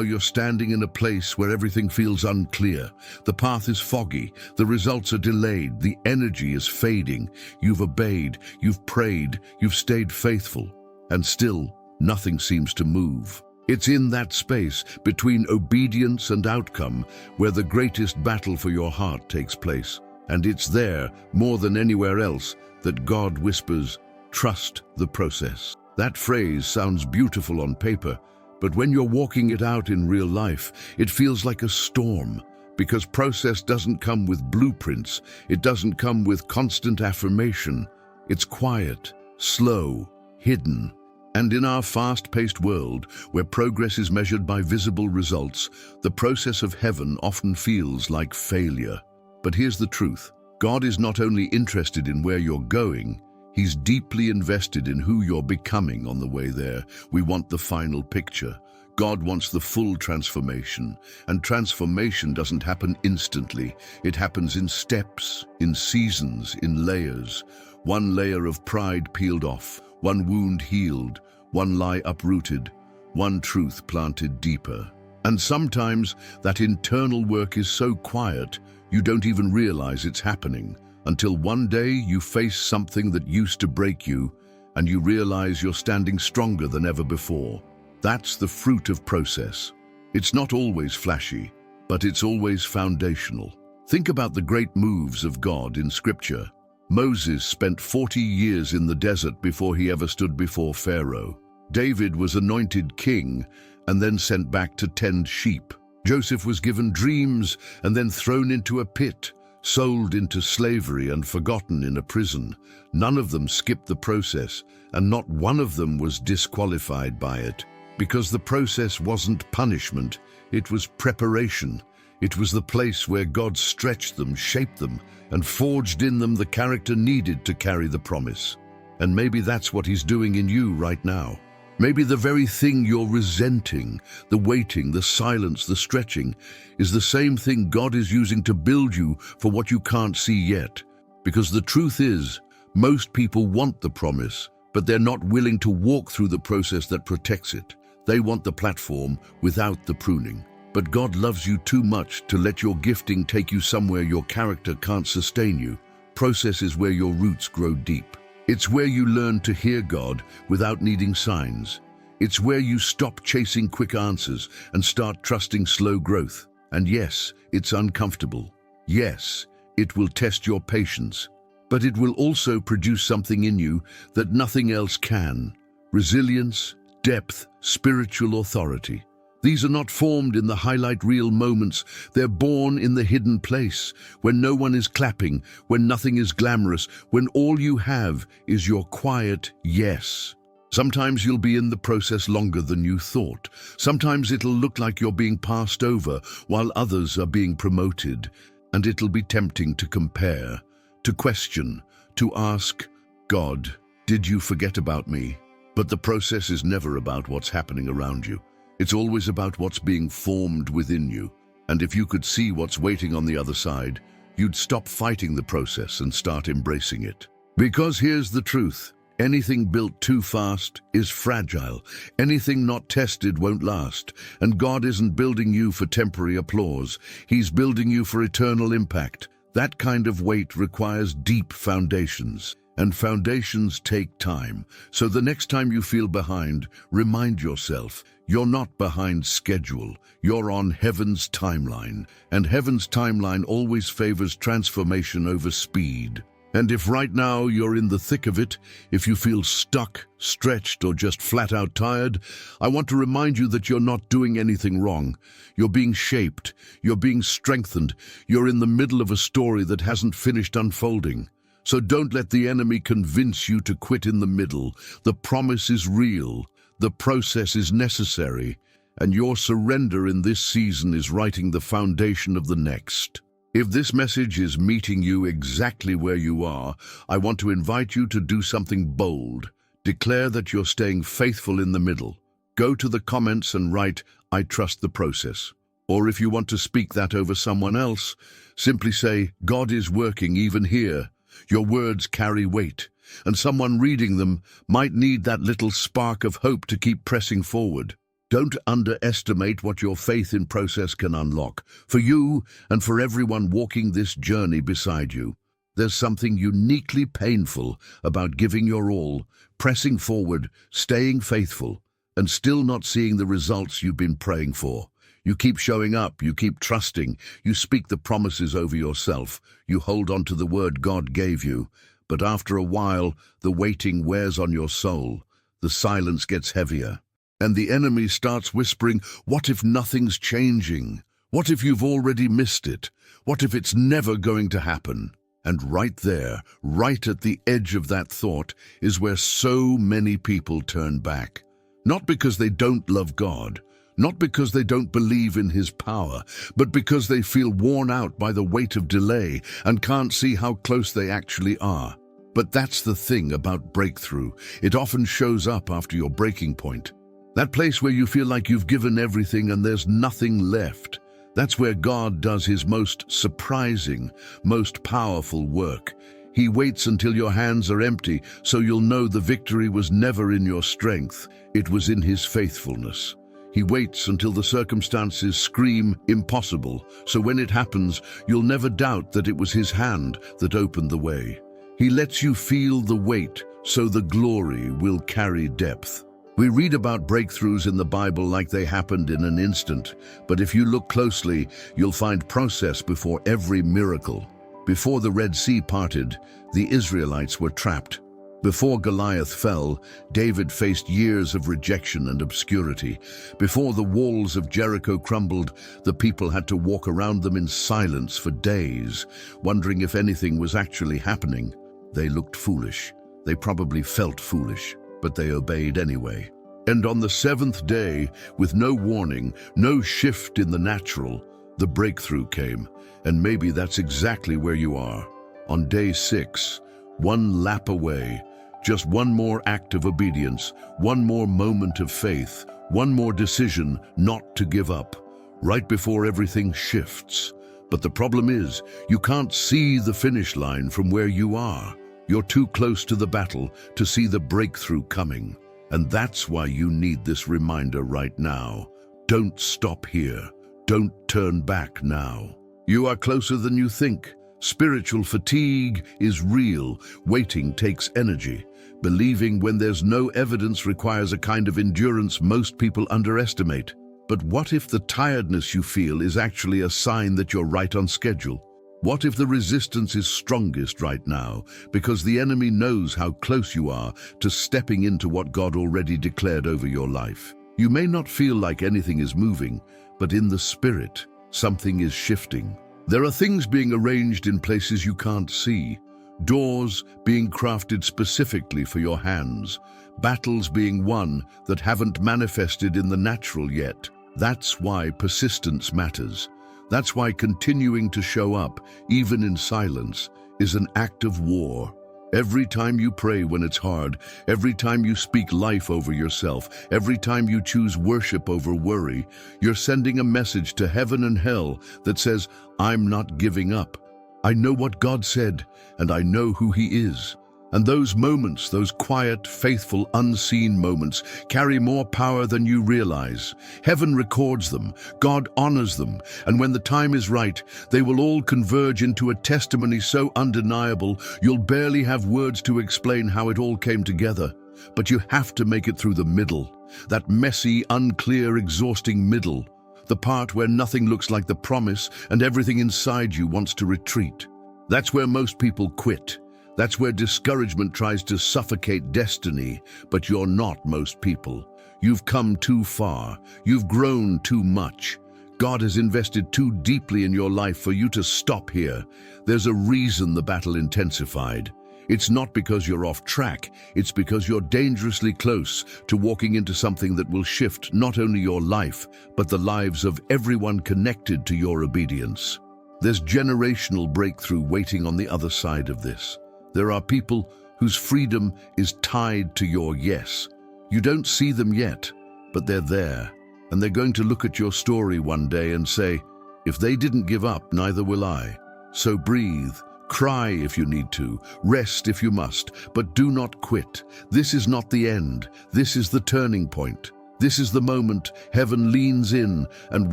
you're standing in a place where everything feels unclear. The path is foggy, the results are delayed, the energy is fading. You've obeyed, you've prayed, you've stayed faithful, and still nothing seems to move. It's in that space between obedience and outcome where the greatest battle for your heart takes place. And it's there, more than anywhere else, that God whispers, "Trust the process." That phrase sounds beautiful on paper, but when you're walking it out in real life, it feels like a storm, because process doesn't come with blueprints. It doesn't come with constant affirmation. It's quiet, slow, hidden. And in our fast-paced world, where progress is measured by visible results, the process of heaven often feels like failure. But here's the truth. God is not only interested in where you're going, He's deeply invested in who you're becoming on the way there. We want the final picture. God wants the full transformation. And transformation doesn't happen instantly. It happens in steps, in seasons, in layers. One layer of pride peeled off, one wound healed, one lie uprooted, one truth planted deeper. And sometimes that internal work is so quiet, you don't even realize it's happening. Until one day you face something that used to break you, and you realize you're standing stronger than ever before. That's the fruit of process. It's not always flashy, but it's always foundational. Think about the great moves of God in Scripture. Moses spent 40 years in the desert before he ever stood before Pharaoh. David was anointed king and then sent back to tend sheep. Joseph was given dreams and then thrown into a pit, sold into slavery and forgotten in a prison. None of them skipped the process, and not one of them was disqualified by it. Because the process wasn't punishment, it was preparation. It was the place where God stretched them, shaped them, and forged in them the character needed to carry the promise. And maybe that's what He's doing in you right now. Maybe the very thing you're resenting, the waiting, the silence, the stretching, is the same thing God is using to build you for what you can't see yet. Because the truth is, most people want the promise, but they're not willing to walk through the process that protects it. They want the platform without the pruning. But God loves you too much to let your gifting take you somewhere your character can't sustain you. Process is where your roots grow deep. It's where you learn to hear God without needing signs. It's where you stop chasing quick answers and start trusting slow growth. And yes, it's uncomfortable. Yes, it will test your patience. But it will also produce something in you that nothing else can: resilience, depth, spiritual authority. These are not formed in the highlight reel moments. They're born in the hidden place, when no one is clapping, when nothing is glamorous, when all you have is your quiet yes. Sometimes you'll be in the process longer than you thought. Sometimes it'll look like you're being passed over while others are being promoted. And it'll be tempting to compare, to question, to ask, God, did you forget about me? But the process is never about what's happening around you. It's always about what's being formed within you. And if you could see what's waiting on the other side, you'd stop fighting the process and start embracing it. Because here's the truth. Anything built too fast is fragile. Anything not tested won't last. And God isn't building you for temporary applause. He's building you for eternal impact. That kind of weight requires deep foundations. And foundations take time. So the next time you feel behind, remind yourself, you're not behind schedule. You're on heaven's timeline. And heaven's timeline always favors transformation over speed. And if right now you're in the thick of it, if you feel stuck, stretched, or just flat out tired, I want to remind you that you're not doing anything wrong. You're being shaped. You're being strengthened. You're in the middle of a story that hasn't finished unfolding. So don't let the enemy convince you to quit in the middle. The promise is real. The process is necessary. And your surrender in this season is writing the foundation of the next. If this message is meeting you exactly where you are, I want to invite you to do something bold. Declare that you're staying faithful in the middle. Go to the comments and write, I trust the process. Or if you want to speak that over someone else, simply say, God is working even here. Your words carry weight, and someone reading them might need that little spark of hope to keep pressing forward. Don't underestimate what your faith in process can unlock. For you and for everyone walking this journey beside you, there's something uniquely painful about giving your all, pressing forward, staying faithful, and still not seeing the results you've been praying for. You keep showing up, you keep trusting, you speak the promises over yourself, you hold on to the word God gave you, but after a while, the waiting wears on your soul, the silence gets heavier. And the enemy starts whispering, what if nothing's changing? What if you've already missed it? What if it's never going to happen? And right there, right at the edge of that thought, is where so many people turn back. Not because they don't love God, not because they don't believe in His power, but because they feel worn out by the weight of delay and can't see how close they actually are. But that's the thing about breakthrough. It often shows up after your breaking point. That place where you feel like you've given everything and there's nothing left. That's where God does His most surprising, most powerful work. He waits until your hands are empty, so you'll know the victory was never in your strength. It was in His faithfulness. He waits until the circumstances scream impossible, so when it happens, you'll never doubt that it was His hand that opened the way. He lets you feel the weight, so the glory will carry depth. We read about breakthroughs in the Bible like they happened in an instant, but if you look closely, you'll find process before every miracle. Before the Red Sea parted, the Israelites were trapped. Before Goliath fell, David faced years of rejection and obscurity. Before the walls of Jericho crumbled, the people had to walk around them in silence for days, wondering if anything was actually happening. They looked foolish. They probably felt foolish, but they obeyed anyway. And on the seventh day, with no warning, no shift in the natural, the breakthrough came. And maybe that's exactly where you are. On day 6, one lap away, just one more act of obedience, one more moment of faith, one more decision not to give up, right before everything shifts. But the problem is, you can't see the finish line from where you are. You're too close to the battle to see the breakthrough coming. And that's why you need this reminder right now. Don't stop here. Don't turn back now. You are closer than you think. Spiritual fatigue is real. Waiting takes energy. Believing when there's no evidence requires a kind of endurance most people underestimate. But what if the tiredness you feel is actually a sign that you're right on schedule? What if the resistance is strongest right now because the enemy knows how close you are to stepping into what God already declared over your life? You may not feel like anything is moving, but in the spirit, something is shifting. There are things being arranged in places you can't see, doors being crafted specifically for your hands, battles being won that haven't manifested in the natural yet. That's why persistence matters. That's why continuing to show up, even in silence, is an act of war. Every time you pray when it's hard, every time you speak life over yourself, every time you choose worship over worry, you're sending a message to heaven and hell that says, I'm not giving up. I know what God said, and I know who He is. And those moments, those quiet, faithful, unseen moments, carry more power than you realize. Heaven records them, God honors them, and when the time is right, they will all converge into a testimony so undeniable, you'll barely have words to explain how it all came together. But you have to make it through the middle, that messy, unclear, exhausting middle, the part where nothing looks like the promise and everything inside you wants to retreat. That's where most people quit. That's where discouragement tries to suffocate destiny, but you're not most people. You've come too far. You've grown too much. God has invested too deeply in your life for you to stop here. There's a reason the battle intensified. It's not because you're off track. It's because you're dangerously close to walking into something that will shift not only your life, but the lives of everyone connected to your obedience. There's generational breakthrough waiting on the other side of this. There are people whose freedom is tied to your yes. You don't see them yet, but they're there, and they're going to look at your story one day and say, if they didn't give up, neither will I. So breathe, cry if you need to, rest if you must, but do not quit. This is not the end. This is the turning point. This is the moment heaven leans in and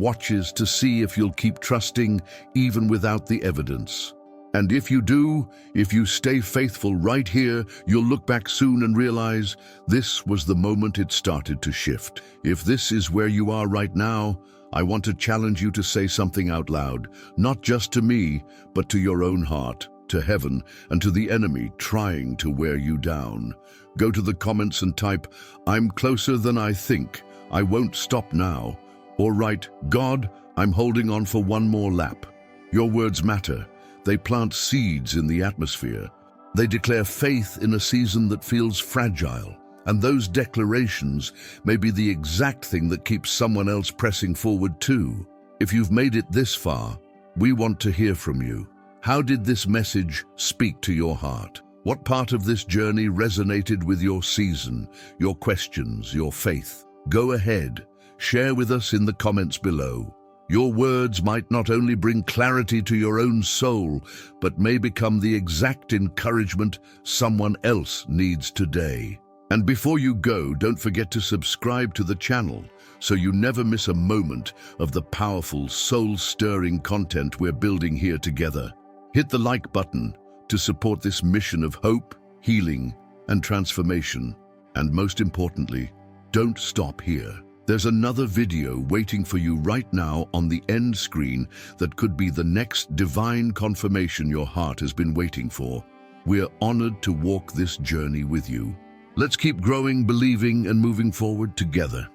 watches to see if you'll keep trusting even without the evidence. And if you do, if you stay faithful right here, you'll look back soon and realize this was the moment it started to shift. If this is where you are right now, I want to challenge you to say something out loud, not just to me, but to your own heart, to heaven, and to the enemy trying to wear you down. Go to the comments and type, I'm closer than I think. I won't stop now. Or write, God, I'm holding on for one more lap. Your words matter. They plant seeds in the atmosphere. They declare faith in a season that feels fragile. And those declarations may be the exact thing that keeps someone else pressing forward too. If you've made it this far, we want to hear from you. How did this message speak to your heart? What part of this journey resonated with your season, your questions, your faith? Go ahead, share with us in the comments below. Your words might not only bring clarity to your own soul, but may become the exact encouragement someone else needs today. And before you go, don't forget to subscribe to the channel so you never miss a moment of the powerful, soul-stirring content we're building here together. Hit the like button to support this mission of hope, healing, and transformation. And most importantly, don't stop here. There's another video waiting for you right now on the end screen that could be the next divine confirmation your heart has been waiting for. We're honored to walk this journey with you. Let's keep growing, believing, and moving forward together.